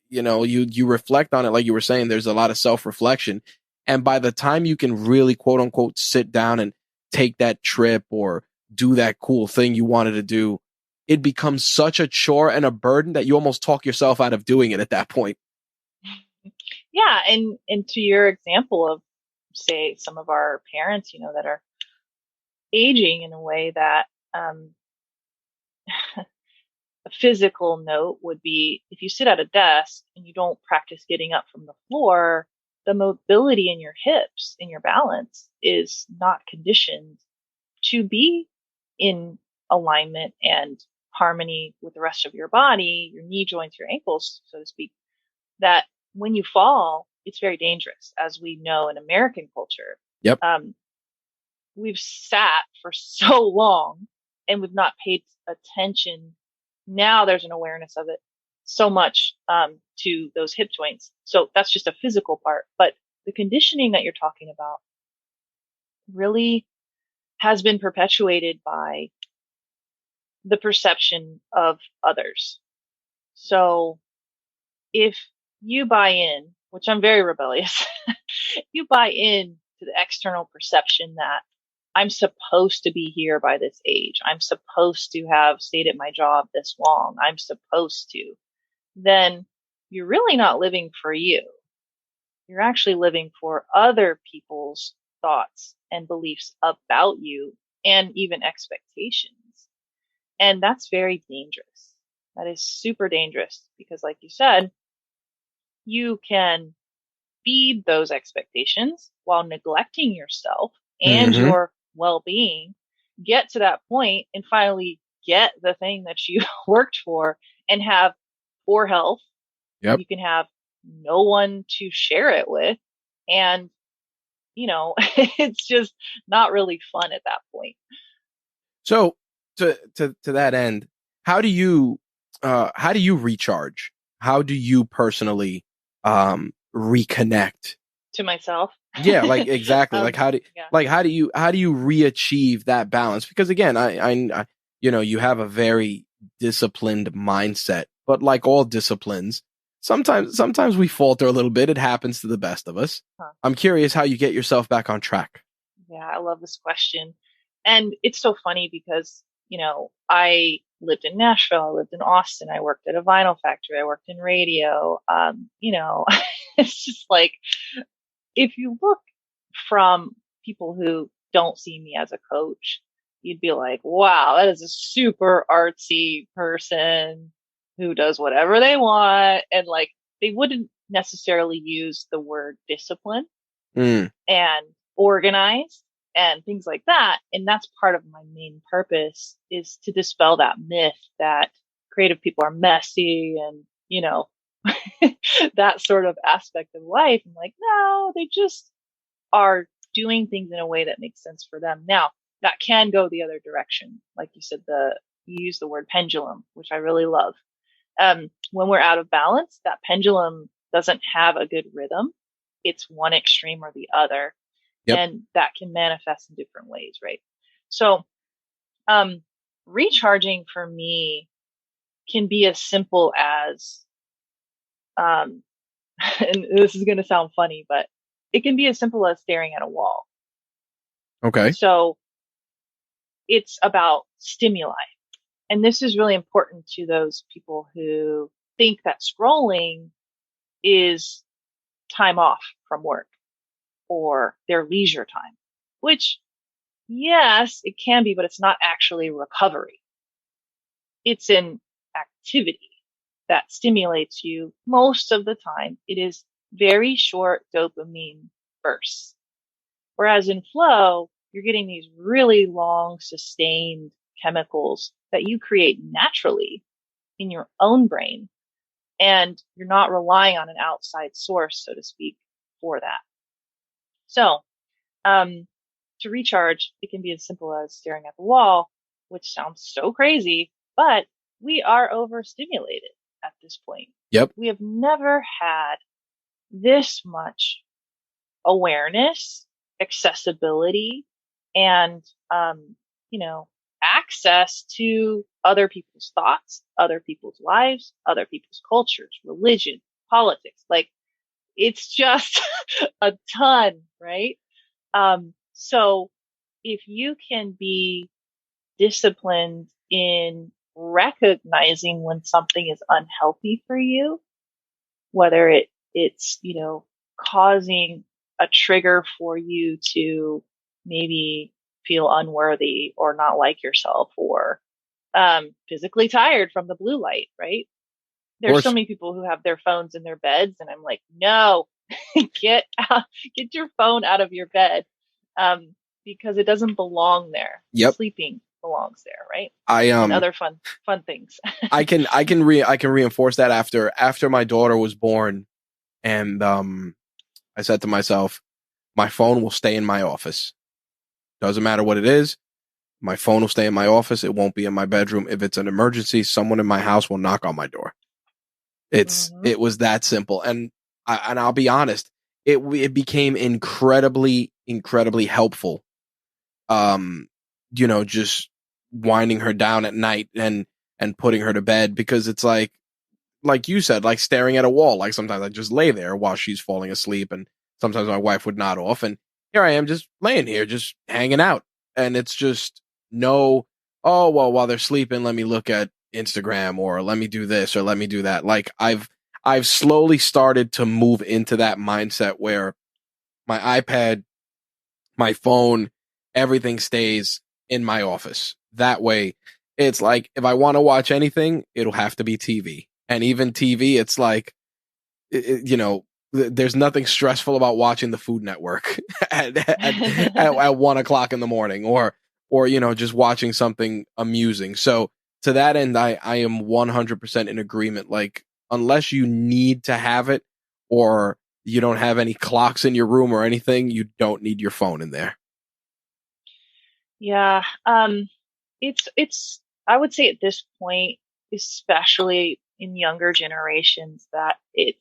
you reflect on it, like you were saying, there's a lot of self-reflection, and by the time you can really quote unquote sit down and take that trip or do that cool thing you wanted to do, it becomes such a chore and a burden that you almost talk yourself out of doing it at that point. Yeah, and to your example of, say, some of our parents, that are aging in a way that a physical note would be, if you sit at a desk and you don't practice getting up from the floor, the mobility in your hips and your balance is not conditioned to be in alignment and harmony with the rest of your body, your knee joints, your ankles, so to speak, that when you fall, it's very dangerous, as we know in American culture. Yep. We've sat for so long and we've not paid attention. Now there's an awareness of it so much to those hip joints. So that's just a physical part. But the conditioning that you're talking about really has been perpetuated by the perception of others. So if you buy in, which I'm very rebellious, you buy in to the external perception that I'm supposed to be here by this age, I'm supposed to have stayed at my job this long, I'm supposed to, then you're really not living for you. You're actually living for other people's thoughts and beliefs about you and even expectations. And that's very dangerous. That is super dangerous because, like you said, you can feed those expectations while neglecting yourself and Mm-hmm. your well-being, get to that point and finally get the thing that you worked for and have poor health. Yep. You can have no one to share it with. And, it's just not really fun at that point. So to that end, how do you recharge? How do you personally reconnect To myself. Yeah, like exactly. Like Yeah. how do you re-achieve that balance? Because again, I you have a very disciplined mindset, but like all disciplines, sometimes we falter a little bit. It happens to the best of us. Huh. I'm curious how you get yourself back on track. Yeah, I love this question. And it's so funny because, I lived in Nashville, I lived in Austin, I worked at a vinyl factory, I worked in radio. It's just like, if you look from people who don't see me as a coach, you'd be like, wow, that is a super artsy person who does whatever they want. And like, they wouldn't necessarily use the word discipline Mm. and organized and things like that. And that's part of my main purpose, is to dispel that myth that creative people are messy and, that sort of aspect of life. I'm like, no, they just are doing things in a way that makes sense for them. Now, that can go the other direction. Like you said, you use the word pendulum, which I really love. When we're out of balance, that pendulum doesn't have a good rhythm. It's one extreme or the other. Yep. And that can manifest in different ways, right? So, recharging for me can be as simple as, and this is going to sound funny, but it can be as simple as staring at a wall. Okay. So it's about stimuli. And this is really important to those people who think that scrolling is time off from work or their leisure time, which yes, it can be, but it's not actually recovery. It's an activity that stimulates you most of the time. It is very short dopamine bursts. Whereas in flow, you're getting these really long, sustained chemicals that you create naturally in your own brain. And you're not relying on an outside source, so to speak, for that. So, to recharge, it can be as simple as staring at the wall, which sounds so crazy, but we are overstimulated at this point. Yep. We have never had this much awareness, accessibility, and, access to other people's thoughts, other people's lives, other people's cultures, religion, politics. Like, it's just a ton, right? So if you can be disciplined in recognizing when something is unhealthy for you, whether it's, causing a trigger for you to maybe feel unworthy or not like yourself or, physically tired from the blue light, right? There's so many people who have their phones in their beds and I'm like, no, get your phone out of your bed. Because it doesn't belong there. Yep. Sleeping belongs there, right? And other fun things. I can reinforce that after my daughter was born, and I said to myself, my phone will stay in my office. Doesn't matter what it is. My phone will stay in my office. It won't be in my bedroom. If it's an emergency, someone in my house will knock on my door. It was that simple. And I'll be honest, it became incredibly helpful. Just winding her down at night and putting her to bed, because it's like you said, like staring at a wall. Like sometimes I just lay there while she's falling asleep, and sometimes my wife would nod off, and here I am just laying here, just hanging out. And it's just no, oh, well, while they're sleeping, let me look at Instagram, or let me do this, or let me do that. Like I've slowly started to move into that mindset where my iPad, my phone, everything stays in my office. That way, it's like if I want to watch anything, it'll have to be TV. And even TV, it's like, there's nothing stressful about watching the Food Network at 1:00 in the morning, or just watching something amusing. So to that end, I am 100% in agreement. Like, unless you need to have it, or you don't have any clocks in your room or anything, you don't need your phone in there. Yeah. It's, I would say at this point, especially in younger generations, that it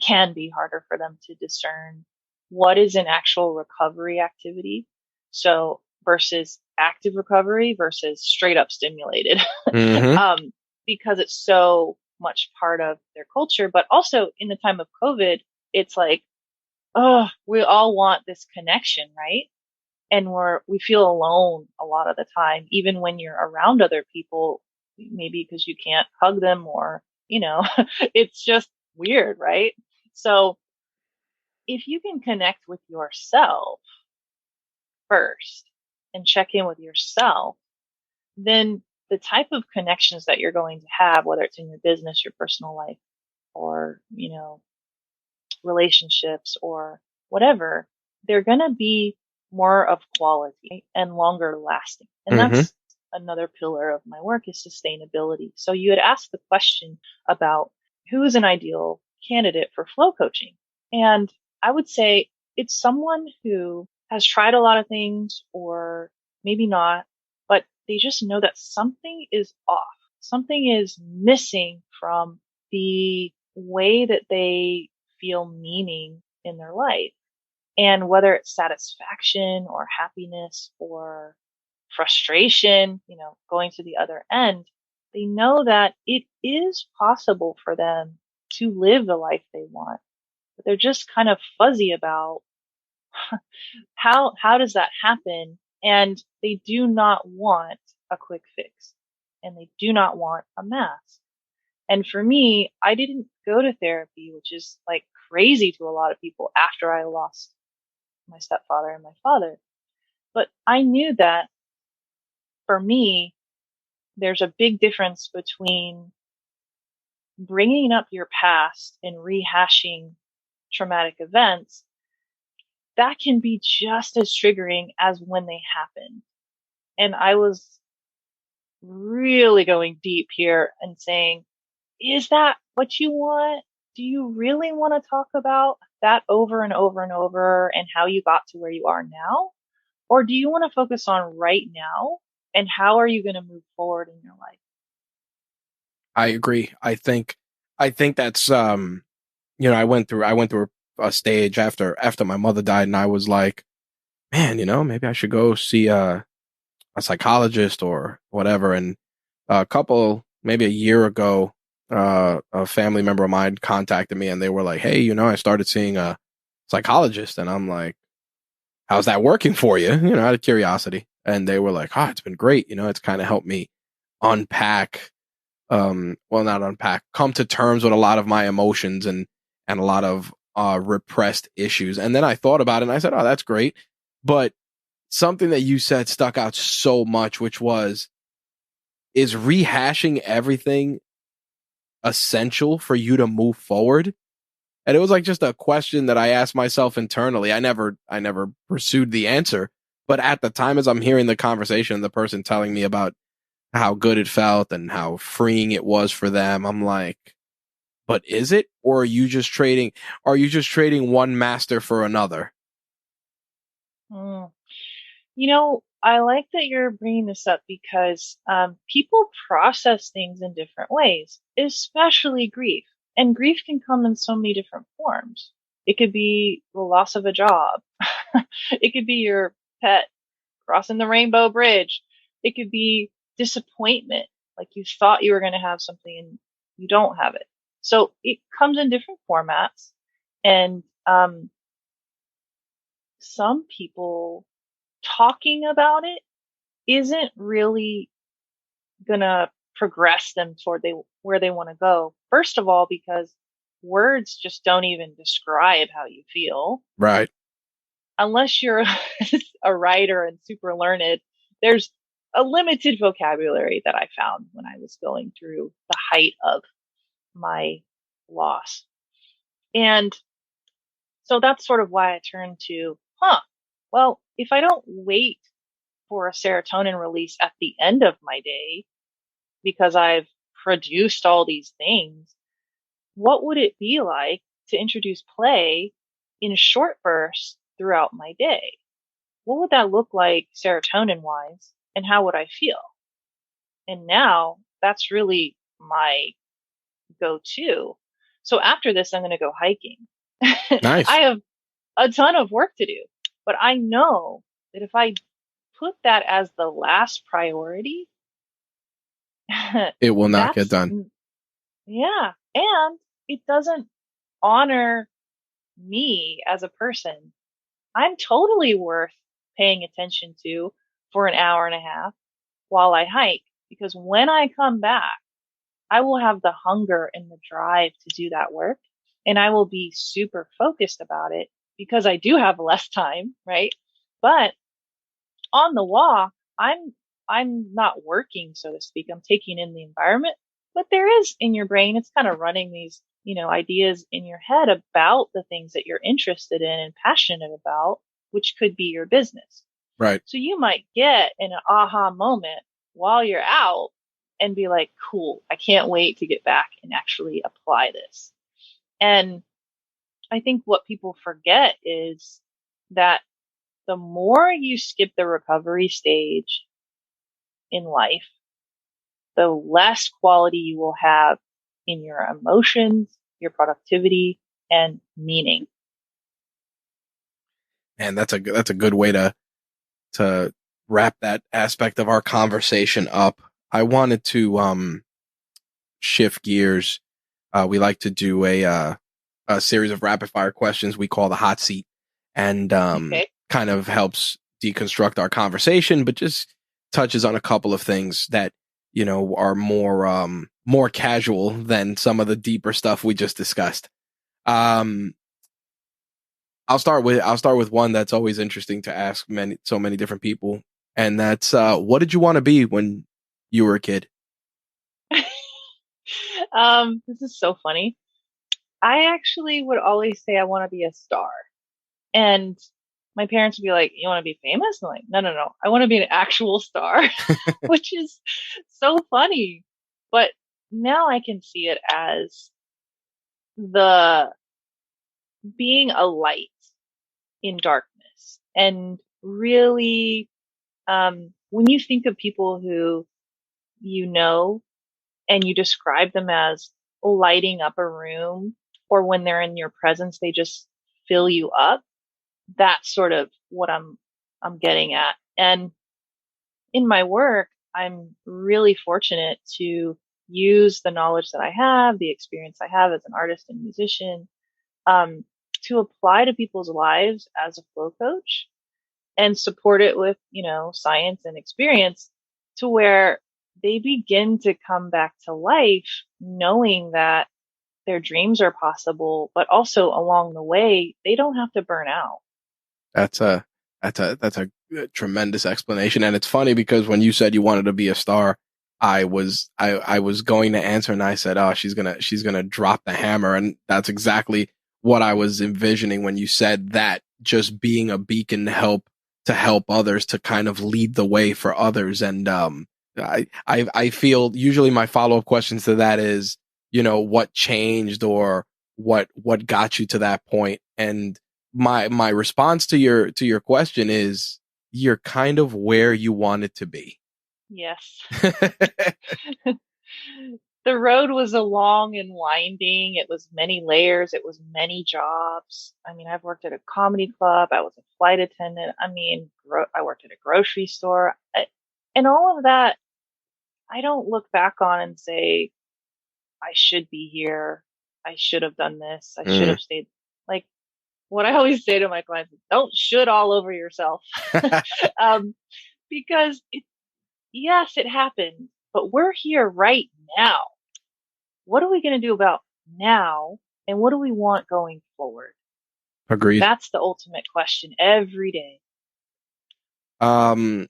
can be harder for them to discern what is an actual recovery activity. So versus active recovery versus straight up stimulated, because it's so much part of their culture. But also in the time of COVID, it's like, oh, we all want this connection, right? And we feel alone a lot of the time, even when you're around other people, maybe because you can't hug them or, it's just weird, right? So if you can connect with yourself first and check in with yourself, then the type of connections that you're going to have, whether it's in your business, your personal life, or, relationships or whatever, they're going to be more of quality and longer lasting. And that's another pillar of my work, is sustainability. So you had asked the question about who is an ideal candidate for flow coaching. And I would say it's someone who has tried a lot of things, or maybe not, but they just know that something is off. Something is missing from the way that they feel meaning in their life. And whether it's satisfaction or happiness or frustration, going to the other end, they know that it is possible for them to live the life they want, but they're just kind of fuzzy about how does that happen? And they do not want a quick fix, and they do not want a mask. And for me, I didn't go to therapy, which is like crazy to a lot of people after I lost my stepfather and my father. But I knew that for me, there's a big difference between bringing up your past and rehashing traumatic events. That can be just as triggering as when they happen. And I was really going deep here and saying, is that what you want? Do you really want to talk about that over and over and over and how you got to where you are now? Or do you want to focus on right now and how are you going to move forward in your life? I agree. I think that's I went through a stage after my mother died, and I was like, man, maybe I should go see a psychologist or whatever. And maybe a year ago, a family member of mine contacted me and they were like, hey, I started seeing a psychologist. And I'm like, how's that working for you? Out of curiosity. And they were like, it's been great. It's kind of helped me unpack, well, not unpack, come to terms with a lot of my emotions and a lot of repressed issues. And then I thought about it and I said, oh, that's great. But something that you said stuck out so much, which was, is rehashing everything essential for you to move forward? And it was like just a question that I asked myself internally. I never pursued the answer, but at the time, as I'm hearing the conversation, the person telling me about how good it felt and how freeing it was for them, I'm like, but is it? Or are you just trading one master for another? Mm. I like that you're bringing this up because people process things in different ways, especially grief. And grief can come in so many different forms. It could be the loss of a job. It could be your pet crossing the rainbow bridge. It could be disappointment, like you thought you were going to have something and you don't have it. So it comes in different formats. And some people talking about it isn't really gonna progress them toward where they want to go. First of all, because words just don't even describe how you feel. Right. Unless you're a writer and super learned, there's a limited vocabulary that I found when I was going through the height of my loss. And so that's sort of why I turned to, well, if I don't wait for a serotonin release at the end of my day, because I've produced all these things, what would it be like to introduce play in short bursts throughout my day? What would that look like serotonin wise? And how would I feel? And now that's really my go to. So after this, I'm going to go hiking. Nice. I have a ton of work to do, but I know that if I put that as the last priority, It will not get that's, done. yeah. And it doesn't honor me as a person. I'm totally worth paying attention to for an hour and a half while I hike, because when I come back, I will have the hunger and the drive to do that work. And I will be super focused about it because I do have less time, right? But on the walk, I'm not working, so to speak. I'm taking in the environment, but there is in your brain, it's kind of running these, ideas in your head about the things that you're interested in and passionate about, which could be your business. Right. So you might get an aha moment while you're out and be like, cool, I can't wait to get back and actually apply this. And I think what people forget is that the more you skip the recovery stage in life, the less quality you will have in your emotions, your productivity, and meaning. And that's a good way to wrap that aspect of our conversation up. I wanted to shift gears. We like to do a series of rapid fire questions we call the hot seat, and Okay. kind of helps deconstruct our conversation, but just touches on a couple of things that, are more casual than some of the deeper stuff we just discussed. Um, I'll start with one that's always interesting to ask so many different people, and that's what did you want to be when you were a kid? This is so funny. I actually would always say I want to be a star. And my parents would be like, "You want to be famous?" I'm like, "No, no, no. I want to be an actual star," which is so funny. But now I can see it as the being a light in darkness. And really, when you think of people who you know and you describe them as lighting up a room, or when they're in your presence, they just fill you up. That's sort of what I'm getting at. And in my work, I'm really fortunate to use the knowledge that I have, the experience I have as an artist and musician, um, to apply to people's lives as a flow coach and support it with, science and experience to where they begin to come back to life knowing that their dreams are possible, but also along the way, they don't have to burn out. That's a that's a tremendous explanation, and it's funny because when you said you wanted to be a star, I was going to answer, and I said, "Oh, she's gonna drop the hammer," and that's exactly what I was envisioning when you said that. Just being a beacon to help others, to kind of lead the way for others, and I feel usually my follow up questions to that is, what changed or what got you to that point, and my response to your question is you're kind of where you want it to be. Yes. The road was a long and winding. It was many layers. It was many jobs. I mean, I've worked at a comedy club. I was a flight attendant. I mean, I worked at a grocery store. And all of that, I don't look back on and say, I should be here. I should have done this. I should Mm. have stayed. Like what I always say to my clients is don't should all over yourself. um, because yes, it happened, but we're here right now. What are we going to do about now? And what do we want going forward? Agreed. That's the ultimate question every day. um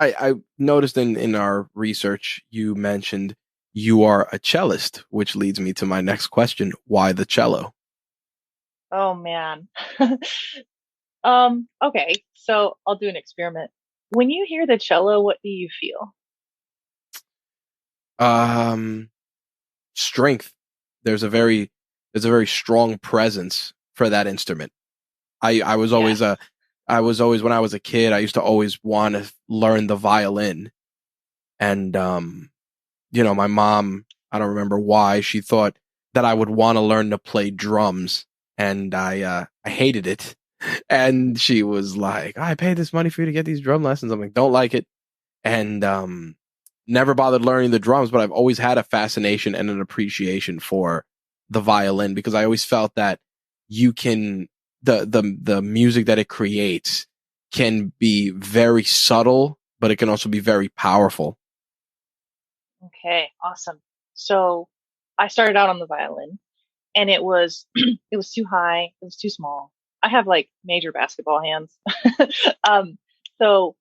I noticed in our research you mentioned you are a cellist, which leads me to my next question: why the cello? Oh man. Okay. So I'll do an experiment. When you hear the cello, what do you feel? um Strength. There's a very strong presence for that instrument. I was always a Yes. I was always when I was a kid, I used to always want to learn the violin. And my mom, I don't remember why, she thought that I would want to learn to play drums, and I hated it. And she was like, "I paid this money for you to get these drum lessons." I'm like, "Don't like it." And never bothered learning the drums, but I've always had a fascination and an appreciation for the violin, because I always felt that you can the music that it creates can be very subtle, but it can also be very powerful. Okay. Awesome. So I started out on the violin and it was, it was too high. It was too small. I have like major basketball hands. um, so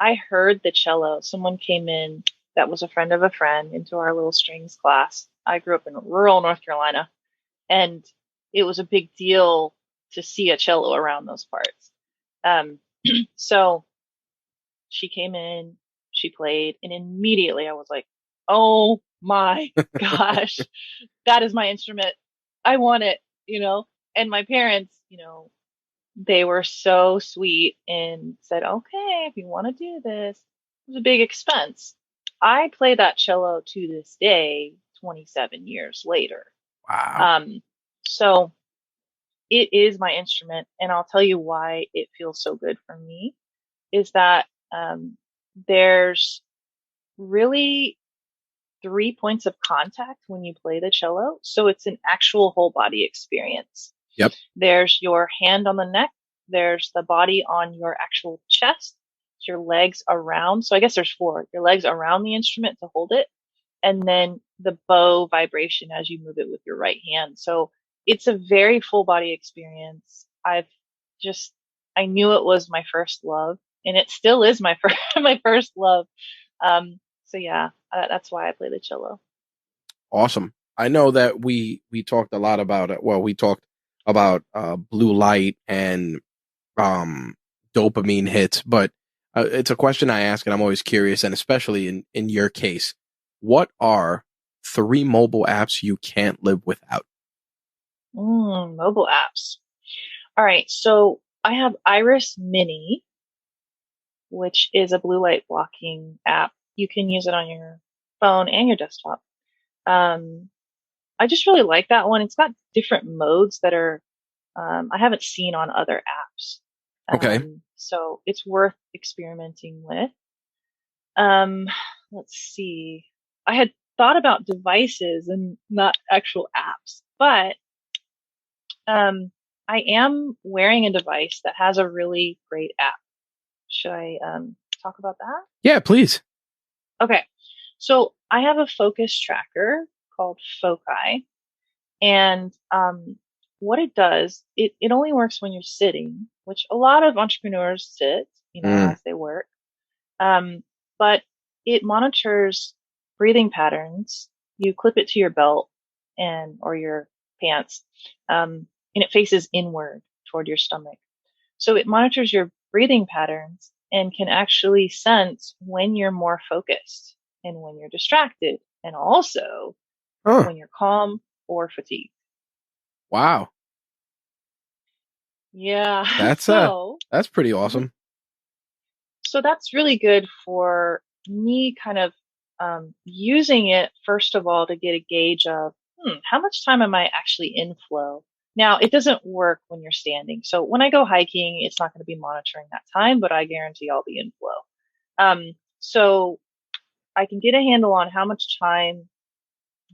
I heard the cello. Someone came in that was a friend of a friend into our little strings class. I grew up in rural North Carolina, and it was a big deal to see a cello around those parts. Um, so she came in, she played, and immediately I was like, oh my gosh, that is my instrument. I want it, you know? And my parents, they were so sweet and said, okay, if you want to do this, it was a big expense. I play that cello to this day, 27 years later. Wow. Um, so it is my instrument. And I'll tell you why it feels so good for me is that, there's really three points of contact when you play the cello. So it's an actual whole body experience. Yep. There's your hand on the neck there's the body on your actual chest, your legs around. So I guess there's four, your legs around the instrument to hold it. And then the bow vibration as you move it with your right hand. So it's a very full body experience. I knew it was my first love, and it still is my first, my first love. So yeah, that's why I play the cello. Awesome. I know that we talked a lot about it. Well, we talked about blue light and dopamine hits, but it's a question I ask, and I'm always curious, and especially in your case, what are 3 mobile apps you can't live without? Mobile apps. All right. So I have Iris Mini, which is a blue light blocking app. You can use it on your phone and your desktop. I just really like that one. It's got different modes that are, I haven't seen on other apps. Okay. So it's worth experimenting with. Let's see. I had thought about devices and not actual apps, but, I am wearing a device that has a really great app. Should I, talk about that? Yeah, please. Okay. So I have a focus tracker called Foci. And what it does, it only works when you're sitting, which a lot of entrepreneurs sit, as they work. But it monitors breathing patterns. You clip it to your belt or your pants, and it faces inward toward your stomach. So it monitors your breathing patterns and can actually sense when you're more focused and when you're distracted, and also when you're calm or fatigued. Wow. Yeah. That's pretty awesome. So that's really good for me kind of using it, first of all, to get a gauge of how much time am I actually in flow? Now, it doesn't work when you're standing. So when I go hiking, it's not going to be monitoring that time, but I guarantee I'll be in flow. So I can get a handle on how much time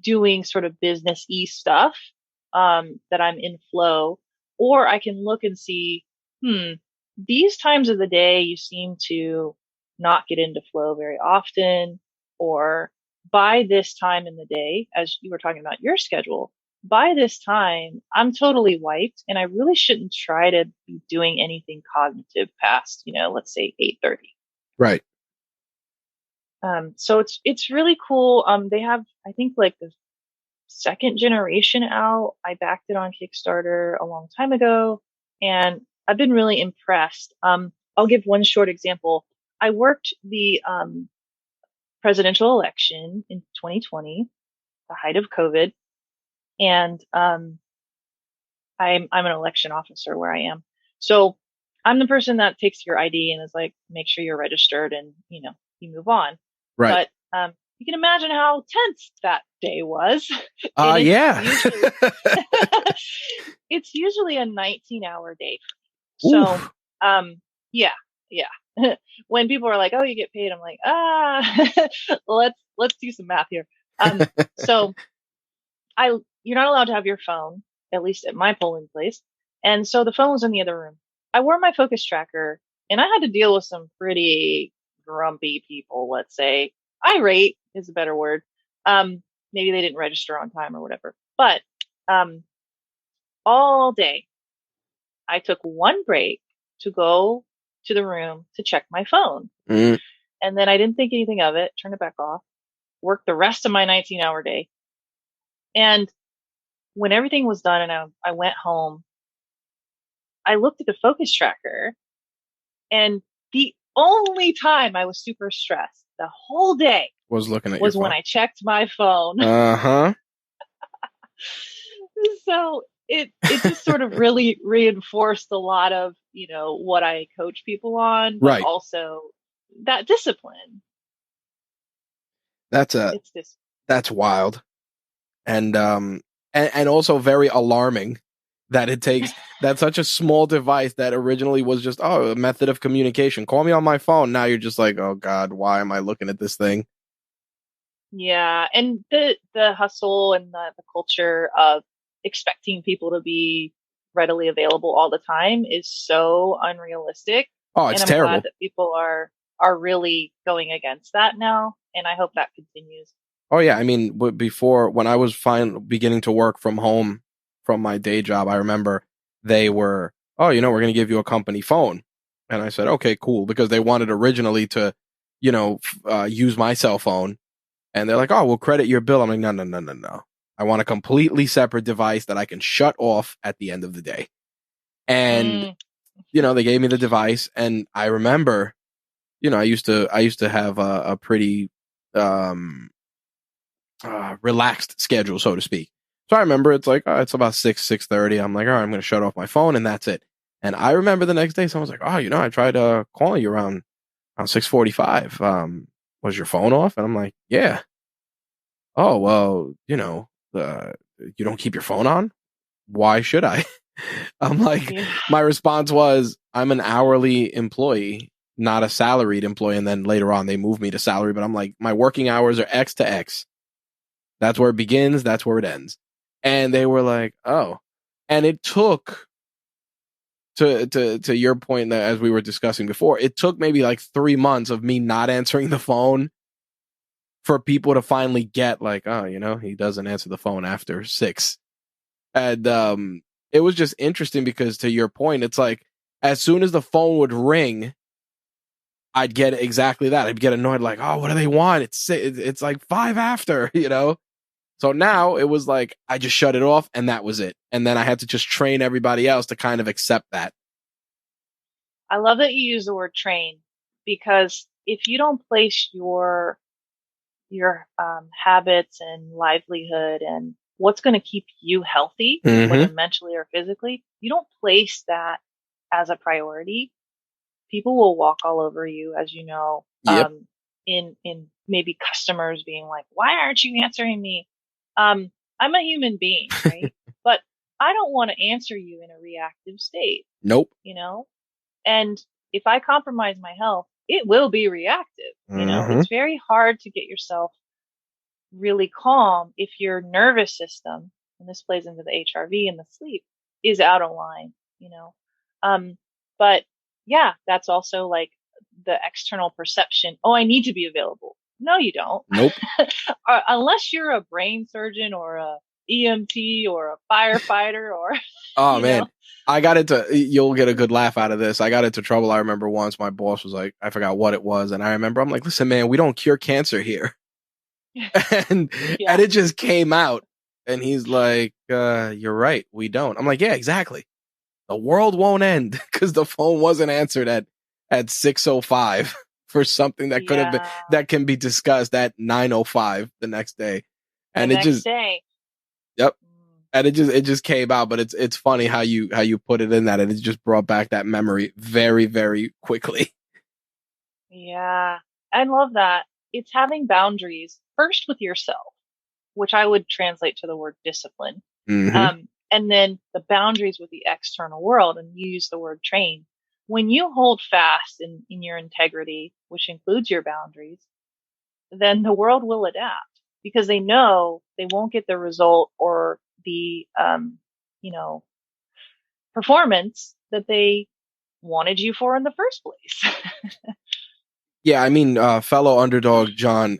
doing sort of business-y stuff that I'm in flow, or I can look and see, these times of the day you seem to not get into flow very often, or by this time in the day, as you were talking about your schedule, by this time I'm totally wiped and I really shouldn't try to be doing anything cognitive past, let's say 8:30. Right. So it's really cool. They have, I think, like the second generation out. I backed it on Kickstarter a long time ago, and I've been really impressed. I'll give one short example. I worked the presidential election in 2020, the height of COVID, and I'm an election officer where I am. So I'm the person that takes your ID and is like, make sure you're registered, and you move on. Right. But you can imagine how tense that day was. Yeah. It's usually a 19-hour day for me. So, yeah. When people are like, "Oh, you get paid," I'm like, let's do some math here. So you're not allowed to have your phone, at least at my polling place. And so the phone was in the other room. I wore my focus tracker, and I had to deal with some pretty grumpy people, let's say. Irate is a better word. Maybe they didn't register on time or whatever. But all day, I took one break to go to the room to check my phone. And then I didn't think anything of it, turned it back off, worked the rest of my 19-hour day. And when everything was done and I went home, I looked at the focus tracker, and the only time I was super stressed the whole day was when I checked my phone. So it just sort of really reinforced a lot of, what I coach people on, but also that discipline. That's wild. And also very alarming that it takes that's such a small device that originally was just a method of communication. Call me on my phone. Now you're just like, oh God, why am I looking at this thing? Yeah, and the hustle and the culture of expecting people to be readily available all the time is so unrealistic. Oh, And it's I'm glad terrible. that people are really going against that now. And I hope that continues. Oh yeah, I mean, before when I was beginning to work from home from my day job, I remember they were, oh, we're going to give you a company phone, and I said, okay, cool, because they wanted originally to, use my cell phone, and they're like, oh, we'll credit your bill. I'm like, no, no, no, no, no. I want a completely separate device that I can shut off at the end of the day. And Mm, they gave me the device, and I remember, I used to have a pretty um relaxed schedule, so to speak. So I remember it's like, it's about 6:30. I'm like, all right, I'm going to shut off my phone and that's it. And I remember the next day, someone's like, oh, I tried calling you around 6:45. Was your phone off? And I'm like, yeah. Oh, well, you don't keep your phone on? Why should I? I'm like, yeah. my response was, I'm an hourly employee, not a salaried employee. And then later on, they moved me to salary. But I'm like, my working hours are X to X. That's where it begins. That's where it ends. And they were like, oh. And it took, to your point that as we were discussing before, it took maybe like 3 months of me not answering the phone for people to finally get like, oh, he doesn't answer the phone after 6. And it was just interesting because to your point, it's like as soon as the phone would ring, I'd get exactly that. I'd get annoyed, like, oh, what do they want? It's like 5 after, So now it was like I just shut it off and that was it. And then I had to just train everybody else to kind of accept that. I love that you use the word train because if you don't place your habits and livelihood and what's going to keep you healthy, whether Mm-hmm. mentally or physically, you don't place that as a priority, people will walk all over you, as you know, Yep. in maybe customers being like, why aren't you answering me? I'm a human being, right? But I don't want to answer you in a reactive state, Nope. you know? And if I compromise my health, it will be reactive. Mm-hmm. It's very hard to get yourself really calm if your nervous system, and this plays into the HRV and the sleep, is out of line, you know. Um, but yeah, that's also like the external perception. Oh, I need to be available. No, you don't. Nope. Unless you're a brain surgeon or a EMT or a firefighter or, Oh you know. man. You'll get a good laugh out of this. I got into trouble. I remember once my boss was like, I forgot what it was. And I remember I'm like, listen, man, we don't cure cancer here. And Yeah. it just came out. And he's like, you're right. We don't. I'm like, yeah, exactly. The world won't end because the phone wasn't answered at 6:05 for something that could have been Yeah. that can be discussed at 9:05 the next day. The And it next just day. yep. Mm, And it just came out, but it's funny how you put it in that, and it just brought back that memory very, very quickly. yeah. I love that. It's having boundaries first with yourself, which I would translate to the word discipline. Hmm. And then the boundaries with the external world, and you use the word train. When you hold fast in your integrity, which includes your boundaries, then the world will adapt because they know they won't get the result or the, you know, performance that they wanted you for in the first place. Yeah, I mean, fellow underdog John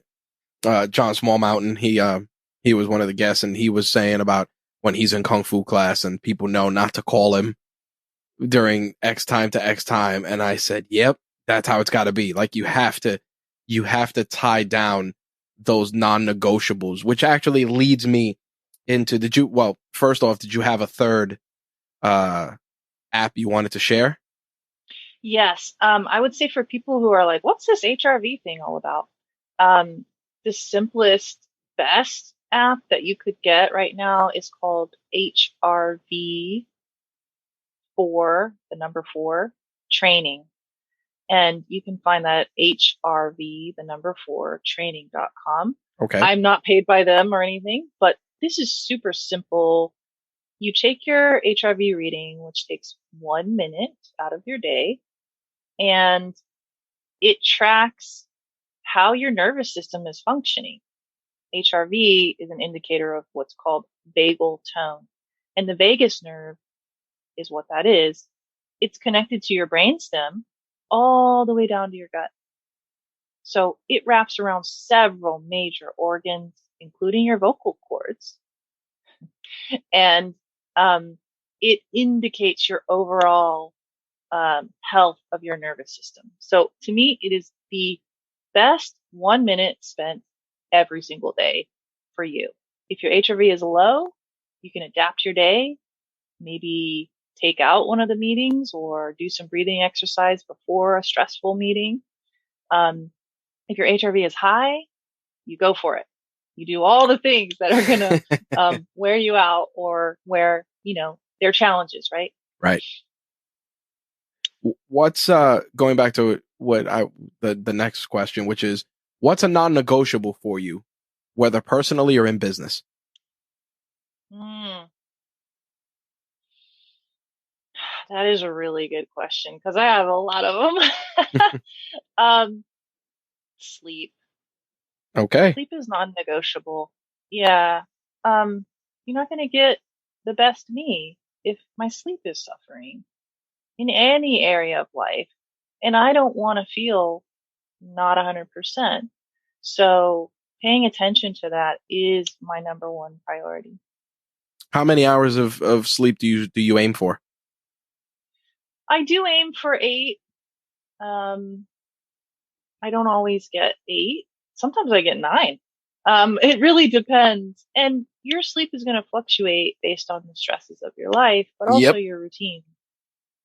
Small Mountain, he was one of the guests, and he was saying about when he's in kung fu class and people know not to call him during X time to X time. And I said, yep, that's how it's got to be. Like you have to tie down those non-negotiables, which actually leads me into, well, first off, did you have a third, uh, app you wanted to share? Yes. I would say for people who are like, what's this HRV thing all about? Um, the simplest, best app that you could get right now is called HRV for the number 4 training. And you can find that at HRV, the number 4 training.com. Okay. I'm not paid by them or anything, but this is super simple. You take your HRV reading, which takes 1 minute out of your day, and it tracks how your nervous system is functioning. HRV is an indicator of what's called vagal tone. And the vagus nerve is what that is. It's connected to your brainstem all the way down to your gut. So it wraps around several major organs, including your vocal cords. And it indicates your overall health of your nervous system. So to me, it is the best 1 minute spent every single day for you. If your HRV is low, you can adapt your day, maybe take out one of the meetings or do some breathing exercise before a stressful meeting. If your HRV is high, you go for it. You do all the things that are going to wear you out or where, they're challenges, right? Right. What's going back to the next question, which is what's a non-negotiable for you, whether personally or in business? That is a really good question because I have a lot of them. Sleep. Okay. Sleep is non-negotiable. Yeah. You're not going to get the best me if my sleep is suffering in any area of life. And I don't want to feel not 100%. So paying attention to that is my number one priority. How many hours of sleep do you aim for? I do aim for 8. I don't always get 8. Sometimes I get 9. It really depends. And your sleep is going to fluctuate based on the stresses of your life, but also Yep. your routine.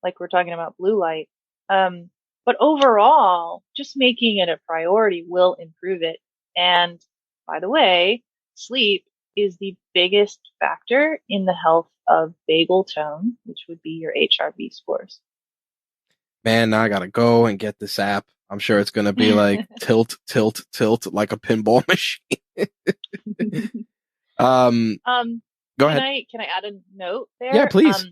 Like we're talking about blue light. But overall, just making it a priority will improve it. And by the way, sleep is the biggest factor in the health of vagal tone, which would be your HRV scores. Man, now I gotta go and get this app. I'm sure it's gonna be like tilt, tilt, tilt, like a pinball machine. Go ahead. Can I add a note there? Yeah, please.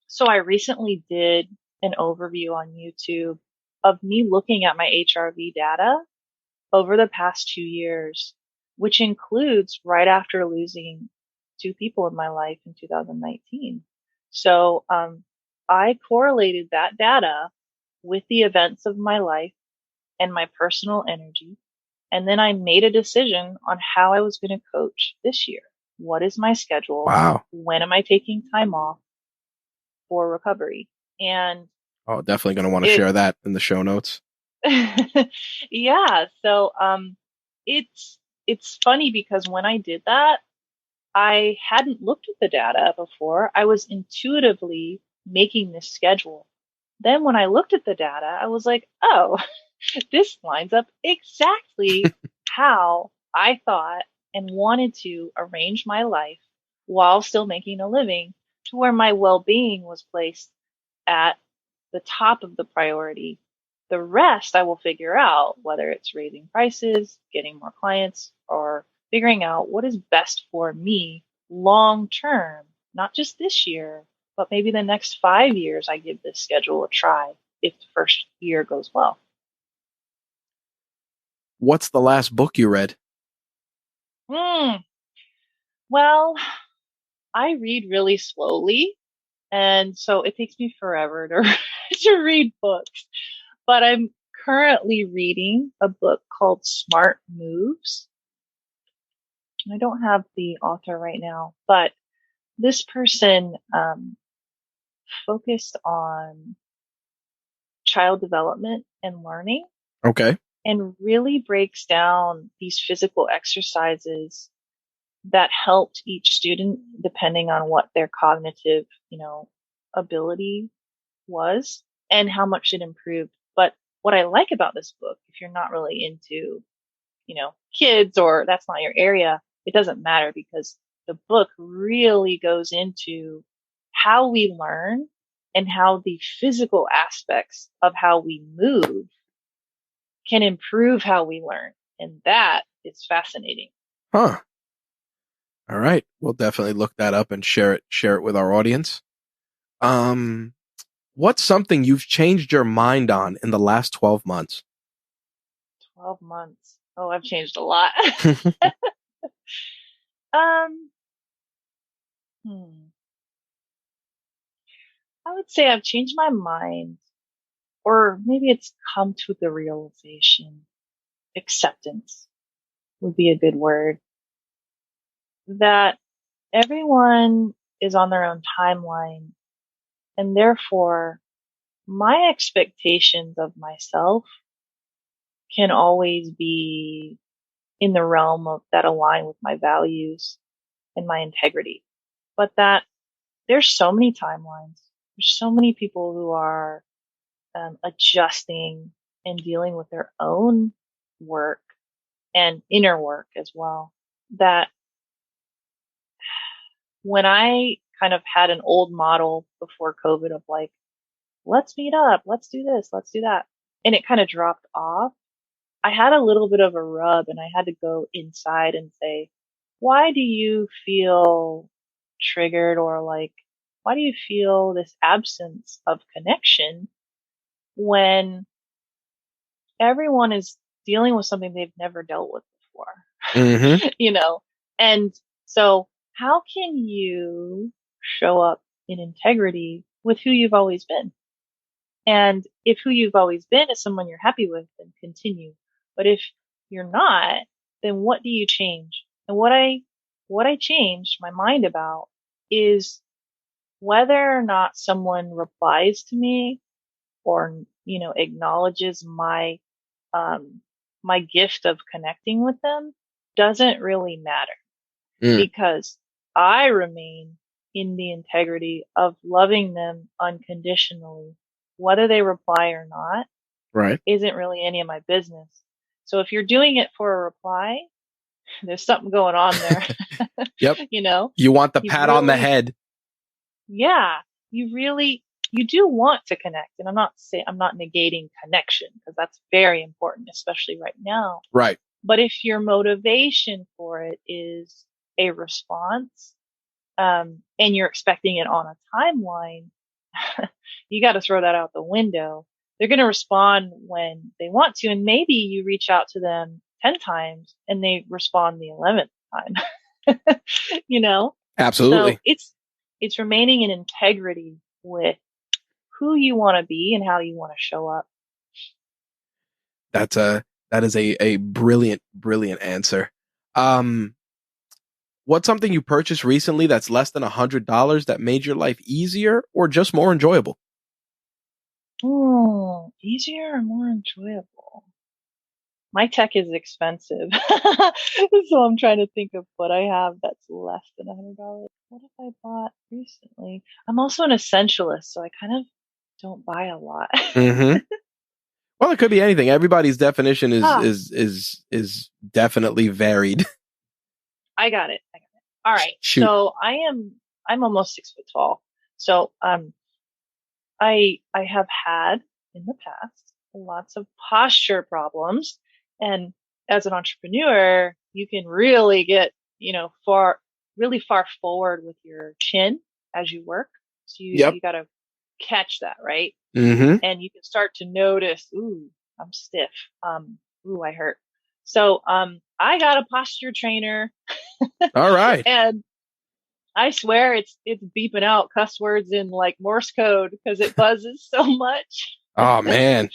So I recently did an overview on YouTube of me looking at my HRV data over the past 2 years, which includes right after losing 2 people in my life in 2019. So, I correlated that data with the events of my life and my personal energy. And then I made a decision on how I was going to coach this year. What is my schedule? Wow. When am I taking time off for recovery? And definitely gonna want to share that in the show notes. yeah. So, it's funny because when I did that, I hadn't looked at the data before. I was intuitively making this schedule. Then when I looked at the data, I was like, oh, this lines up exactly how I thought and wanted to arrange my life while still making a living to where my well-being was placed at the top of the priority. The rest I will figure out, whether it's raising prices, getting more clients, or figuring out what is best for me long term, not just this year, but maybe the next 5 years I give this schedule a try if the first year goes well. What's the last book you read? Well, I read really slowly, and so it takes me forever to, to read books. But I'm currently reading a book called Smart Moves. I don't have the author right now, but this person focused on child development and learning. Okay. And really breaks down these physical exercises that helped each student depending on what their cognitive, ability was and how much it improved. But what I like about this book, if you're not really into, kids or that's not your area, it doesn't matter because the book really goes into how we learn and how the physical aspects of how we move can improve how we learn. And that is fascinating. Huh. All right. We'll definitely look that up and share it with our audience. What's something you've changed your mind on in the last 12 months? 12 months. Oh, I've changed a lot. I would say I've changed my mind, or maybe it's come to the realization, acceptance would be a good word, that everyone is on their own timeline, and therefore my expectations of myself can always be in the realm of that align with my values and my integrity. But that there's so many timelines. There's so many people who are adjusting and dealing with their own work and inner work as well. That when I kind of had an old model before COVID of like, let's meet up, let's do this, let's do that, and it kind of dropped off, I had a little bit of a rub and I had to go inside and say, why do you feel triggered, or like, why do you feel this absence of connection when everyone is dealing with something they've never dealt with before? Mm-hmm. You know? And so how can you show up in integrity with who you've always been? And if who you've always been is someone you're happy with, then continue. But if you're not, then what do you change? And what I changed my mind about is whether or not someone replies to me or, acknowledges my gift of connecting with them doesn't really matter, because I remain in the integrity of loving them unconditionally. Whether they reply or not Right. isn't really any of my business. So if you're doing it for a reply, there's something going on there. Yep. You know, You want the you pat on the really, head. yeah, you do want to connect. And I'm not negating connection, because that's very important, especially right now. Right. But if your motivation for it is a response, and you're expecting it on a timeline, you got to throw that out the window. They're going to respond when they want to. And maybe you reach out to them 10 times and they respond the 11th time, Absolutely. So it's remaining in integrity with who you want to be and how you want to show up. That is a brilliant answer. What's something you purchased recently that's less than $100 that made your life easier or just more enjoyable? Oh, easier or more enjoyable? My tech is expensive. So I'm trying to think of what I have that's less than $100. What have I bought recently? I'm also an essentialist, so I kind of don't buy a lot. Mm-hmm. Well, it could be anything. Everybody's definition Ah, is definitely varied. I got it. All right. Shoot. So I'm almost 6 foot tall. So I have had in the past lots of posture problems, and as an entrepreneur, you can really get, really far forward with your chin as you work. So Yep. you got to catch that, right? Mm-hmm. And you can start to notice, ooh, I'm stiff. Ooh, I hurt. So, I got a posture trainer. All right. And I swear it's beeping out cuss words in like Morse code because it buzzes so much. Oh man.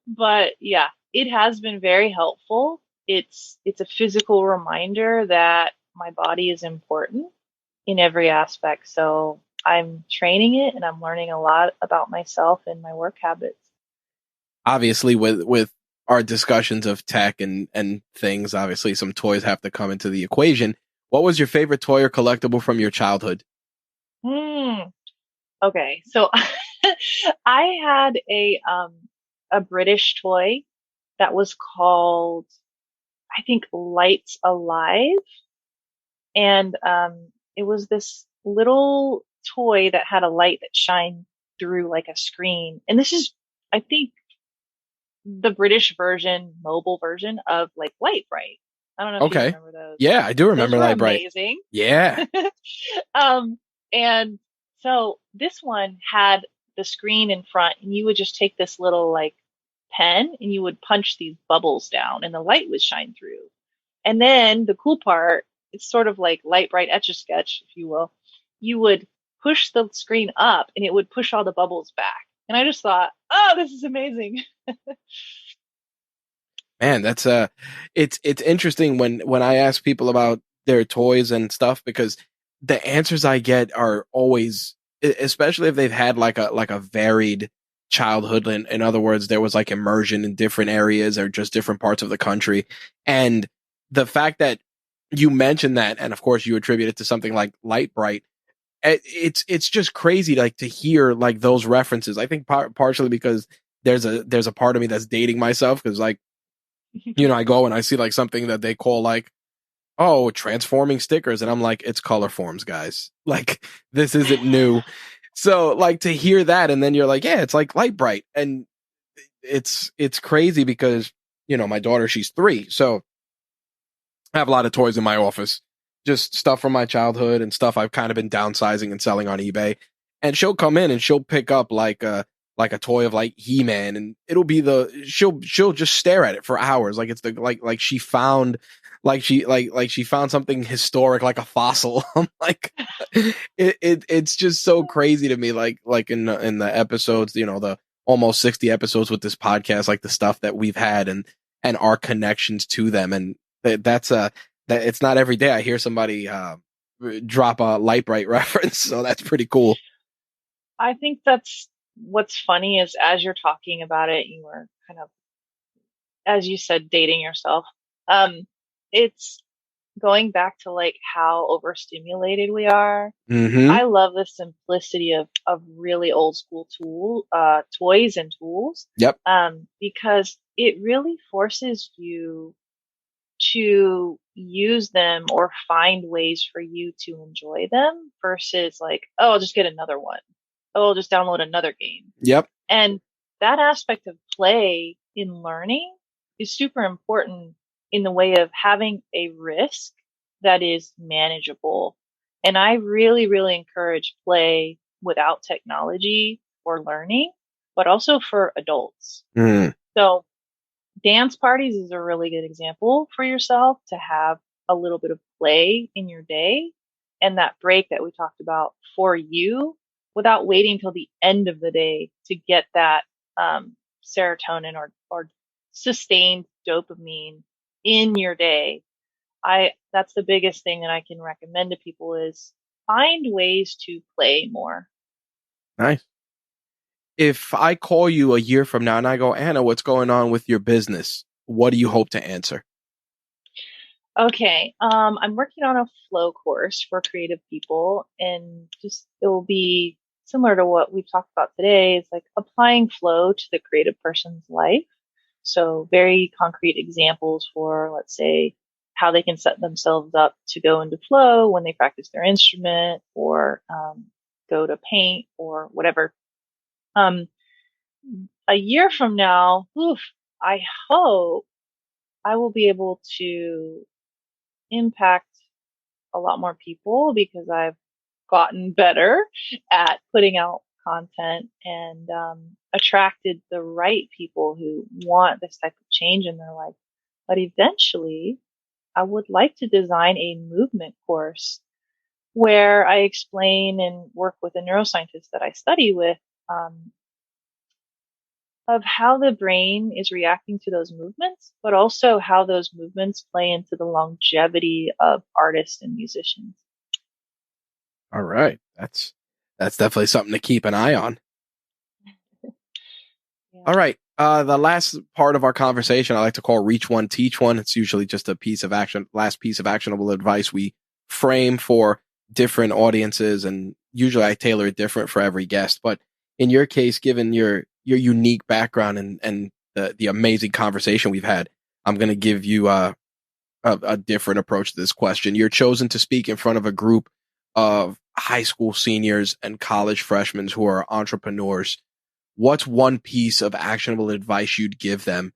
But yeah, it has been very helpful. It's a physical reminder that my body is important in every aspect. So I'm training it and I'm learning a lot about myself and my work habits. Obviously, with our discussions of tech and things, obviously some toys have to come into the equation. What was your favorite toy or collectible from your childhood? Okay, so I had a British toy that was called, I think, Lights Alive, and it was this little toy that had a light that shined through like a screen. And this is, I think, the British version, mobile version of like Light Bright. I don't know if you Okay. remember those. Yeah, I do Those remember were Light Bright. amazing. Yeah. And so this one had the screen in front, and you would just take this little like pen and you would punch these bubbles down and the light would shine through. And then the cool part, it's sort of like Light Bright Etch a Sketch, if you will. You would push the screen up and it would push all the bubbles back. And I just thought, oh, this is amazing. Man, that's it's interesting when I ask people about their toys and stuff, because the answers I get are always, especially if they've had like a varied childhood. In other words, there was like immersion in different areas or just different parts of the country. And the fact that you mentioned that, and of course you attribute it to something like Light Bright, it's just crazy like to hear like those references. I think partially because there's a part of me that's dating myself, because like, I go and I see like something that they call like, oh, transforming stickers. And I'm like, it's color forms, guys. Like, this isn't new. So like to hear that, and then you're like, yeah, it's like Light Bright. And it's crazy because, my daughter, she's 3. So I have a lot of toys in my office, just stuff from my childhood and stuff I've kind of been downsizing and selling on eBay. And she'll come in and she'll pick up like a toy of like He-Man, and it'll be she'll just stare at it for hours, like it's the like she found she found something historic, like a fossil. I'm like, it's just so crazy to me, like in the episodes, the almost 60 episodes with this podcast, like the stuff that we've had and our connections to them. And that's that it's not every day I hear somebody drop a Light Bright reference, so that's pretty cool. I think that's what's funny is as you're talking about it, you were kind of, as you said, dating yourself. It's going back to like how overstimulated we are. Mm-hmm. I love the simplicity of really old school toys and tools. Yep. Because it really forces you to use them or find ways for you to enjoy them versus like, oh, I'll just get another one. Oh, I'll just download another game. Yep. And that aspect of play in learning is super important in the way of having a risk that is manageable. And I really, really encourage play without technology for learning, but also for adults. Mm. So dance parties is a really good example for yourself to have a little bit of play in your day and that break that we talked about for you without waiting till the end of the day to get that serotonin or sustained dopamine in your day. That's the biggest thing that I can recommend to people is find ways to play more. Nice. If I call you a year from now and I go, Anna, what's going on with your business? What do you hope to answer? Okay, I'm working on a flow course for creative people, and just it will be similar to what we've talked about today. It's like applying flow to the creative person's life. So very concrete examples for, let's say, how they can set themselves up to go into flow when they practice their instrument or go to paint or whatever. Um, a year from now, I hope I will be able to impact a lot more people because I've gotten better at putting out content and attracted the right people who want this type of change in their life. But eventually, I would like to design a movement course where I explain and work with a neuroscientist that I study with of how the brain is reacting to those movements, but also how those movements play into the longevity of artists and musicians. All right. That's definitely something to keep an eye on. Yeah. All right. The last part of our conversation I like to call Reach One, Teach One. It's usually just last piece of actionable advice we frame for different audiences, and usually I tailor it different for every guest. But in your case, given your unique background and the amazing conversation we've had, I'm going to give you a different approach to this question. You're chosen to speak in front of a group of high school seniors and college freshmen who are entrepreneurs. What's one piece of actionable advice you'd give them,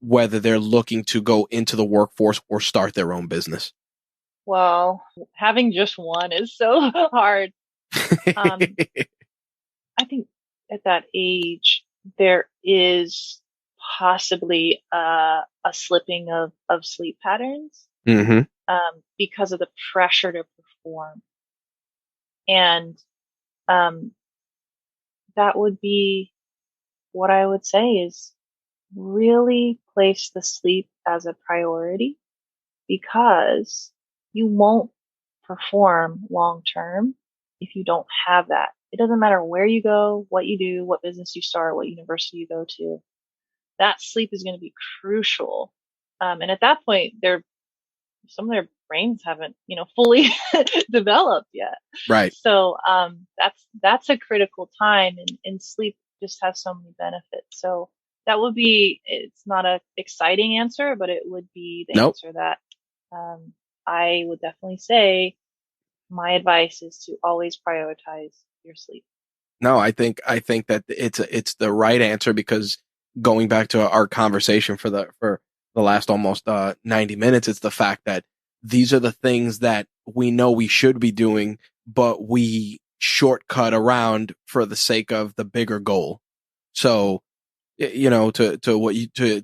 whether they're looking to go into the workforce or start their own business? Well, having just one is so hard. I think at that age, there is possibly a slipping of sleep patterns Mm-hmm. because of the pressure to perform. And Um, that would be what I would say is really place the sleep as a priority, because you won't perform long term if you don't have that. It doesn't matter where you go, what you do, what business you start, what university you go to. That sleep is going to be crucial. And at that point, some of their brains haven't, fully developed yet. Right. So that's a critical time, and sleep just has so many benefits. So that would be, it's not a exciting answer, but it would be the Nope. answer that I would definitely say. My advice is to always prioritize your sleep. No, I think that it's the right answer, because going back to our conversation for the last almost 90 minutes, it's the fact that these are the things that we know we should be doing, but we shortcut around for the sake of the bigger goal. So, to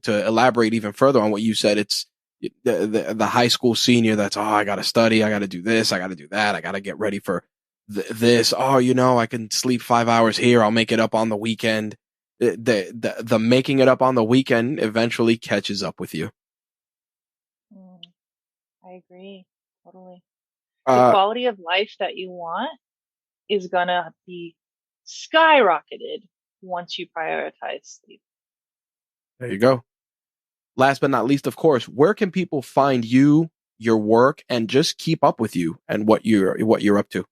elaborate even further on what you said, it's the high school senior that's, I got to study, I got to do this, I got to do that, I got to get ready for this. I can sleep 5 hours here, I'll make it up on the weekend. The making it up on the weekend eventually catches up with you. I agree totally. The quality of life that you want is gonna be skyrocketed once you prioritize sleep. There you go. Last but not least, of course, where can people find you, your work, and just keep up with you and what you're up to?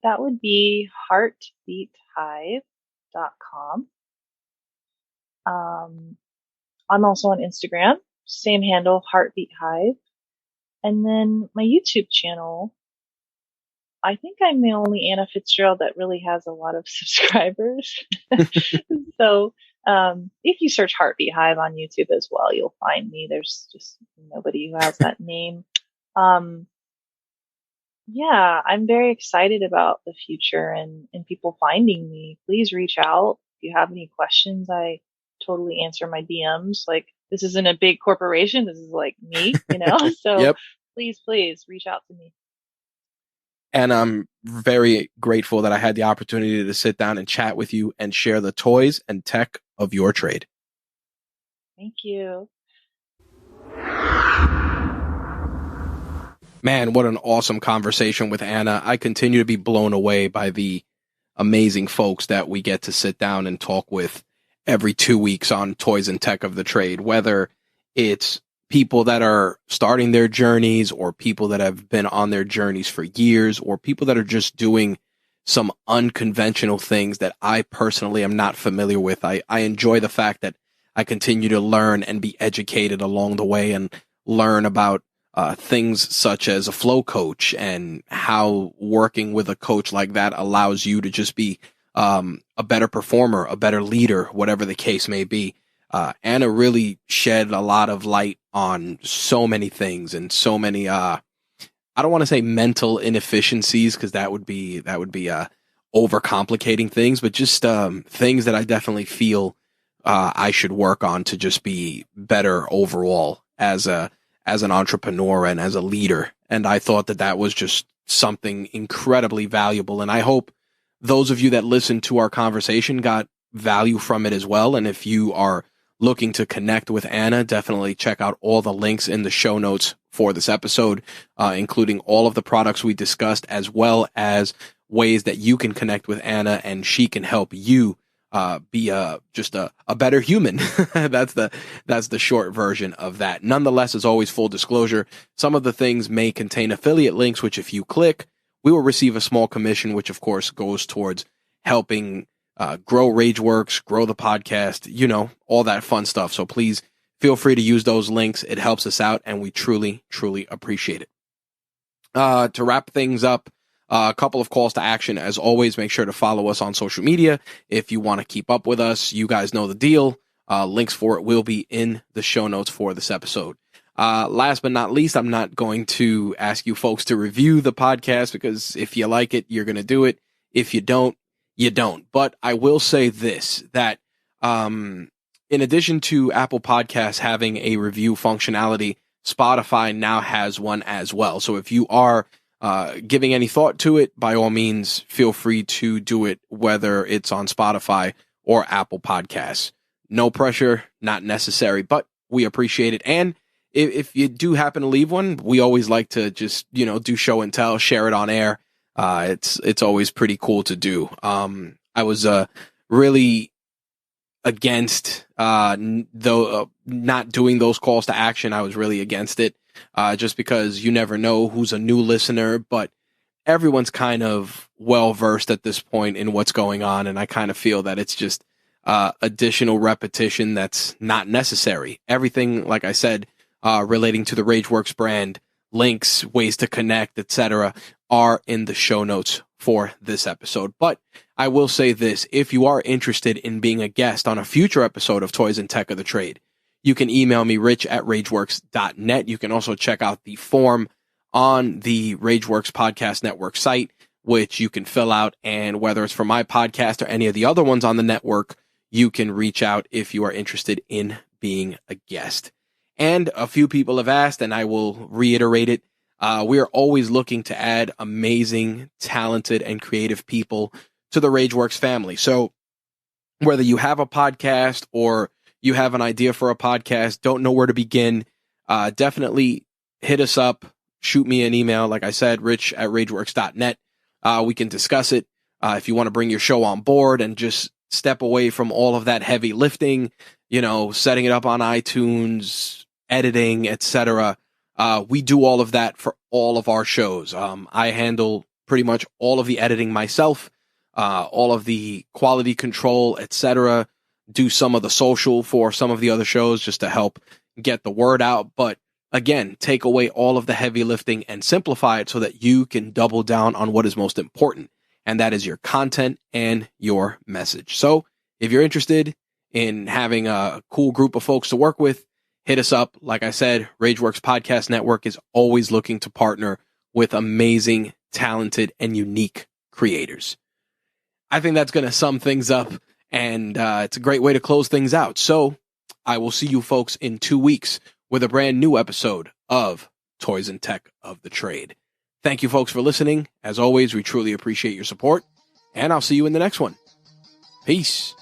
That would be heartbeathive.com. I'm also on Instagram, same handle, Heartbeat Hive. And then my YouTube channel, I think I'm the only Anna Fitzgerald that really has a lot of subscribers. So if you search Heartbeat Hive on YouTube as well, you'll find me. There's just nobody who has that name. Yeah, I'm very excited about the future and people finding me. Please reach out if you have any questions. I totally answer my DMs. Like, this isn't a big corporation. This is like me, so Yep. Please reach out to me. And I'm very grateful that I had the opportunity to sit down and chat with you and share the toys and tech of your trade. Thank you. Man, what an awesome conversation with Anna. I continue to be blown away by the amazing folks that we get to sit down and talk with every 2 weeks on toys and tech of the trade, whether it's people that are starting their journeys or people that have been on their journeys for years or people that are just doing some unconventional things that I personally am not familiar with. I enjoy the fact that I continue to learn and be educated along the way and learn about things such as a flow coach and how working with a coach like that allows you to just be a better performer, a better leader, whatever the case may be. Anna really shed a lot of light on so many things and so many, I don't want to say mental inefficiencies, because that would be overcomplicating things, but just things that I definitely feel I should work on to just be better overall as an entrepreneur and as a leader. And I thought that was just something incredibly valuable. And I hope those of you that listened to our conversation got value from it as well. And if you are looking to connect with Anna, definitely check out all the links in the show notes for this episode, including all of the products we discussed, as well as ways that you can connect with Anna and she can help you be just a better human. That's the short version of that. Nonetheless, as always, full disclosure, some of the things may contain affiliate links, which if you click, we will receive a small commission, which of course goes towards helping grow RageWorks, grow the podcast, all that fun stuff. So please feel free to use those links. It helps us out, and we truly, truly appreciate it. To wrap things up, a couple of calls to action. As always, make sure to follow us on social media if you want to keep up with us. You guys know the deal. Links for it will be in the show notes for this episode. Last but not least, I'm not going to ask you folks to review the podcast, because if you like it, you're going to do it. If you don't, you don't. But I will say this, that in addition to Apple Podcasts having a review functionality, Spotify now has one as well. So if you are giving any thought to it, by all means, feel free to do it, whether it's on Spotify or Apple Podcasts. No pressure, not necessary, but we appreciate it. And if you do happen to leave one, we always like to just, do show and tell, share it on air. It's always pretty cool to do. I was really against not doing those calls to action. I was really against it, just because you never know who's a new listener, but everyone's kind of well versed at this point in what's going on, and I kind of feel that it's just additional repetition that's not necessary. Everything, like I said, relating to the Rageworks brand, links, ways to connect, etc., are in the show notes for this episode. But I will say this: if you are interested in being a guest on a future episode of Toys and Tech of the Trade, you can email me, rich@rageworks.net. You can also check out the form on the Rageworks Podcast Network site, which you can fill out. And whether it's for my podcast or any of the other ones on the network, you can reach out if you are interested in being a guest. And a few people have asked, and I will reiterate it, we are always looking to add amazing, talented, and creative people to the Rageworks family. So whether you have a podcast or you have an idea for a podcast, don't know where to begin, definitely hit us up, shoot me an email. Like I said, rich@rageworks.net. We can discuss it. If you want to bring your show on board and just step away from all of that heavy lifting, setting it up on iTunes, editing, etc. We do all of that for all of our shows. I handle pretty much all of the editing myself, all of the quality control, etc. Do some of the social for some of the other shows just to help get the word out. But again, take away all of the heavy lifting and simplify it so that you can double down on what is most important, and that is your content and your message. So if you're interested in having a cool group of folks to work with, hit us up. Like I said, Rageworks Podcast Network is always looking to partner with amazing, talented, and unique creators. I think that's going to sum things up, and it's a great way to close things out. So I will see you folks in 2 weeks with a brand new episode of Toys and Tech of the Trade. Thank you folks for listening. As always, we truly appreciate your support, and I'll see you in the next one. Peace.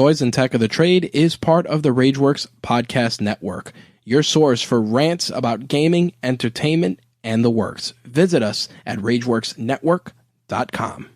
Toys and Tech of the Trade is part of the Rageworks podcast network, your source for rants about gaming, entertainment, and the works. Visit us at rageworksnetwork.com.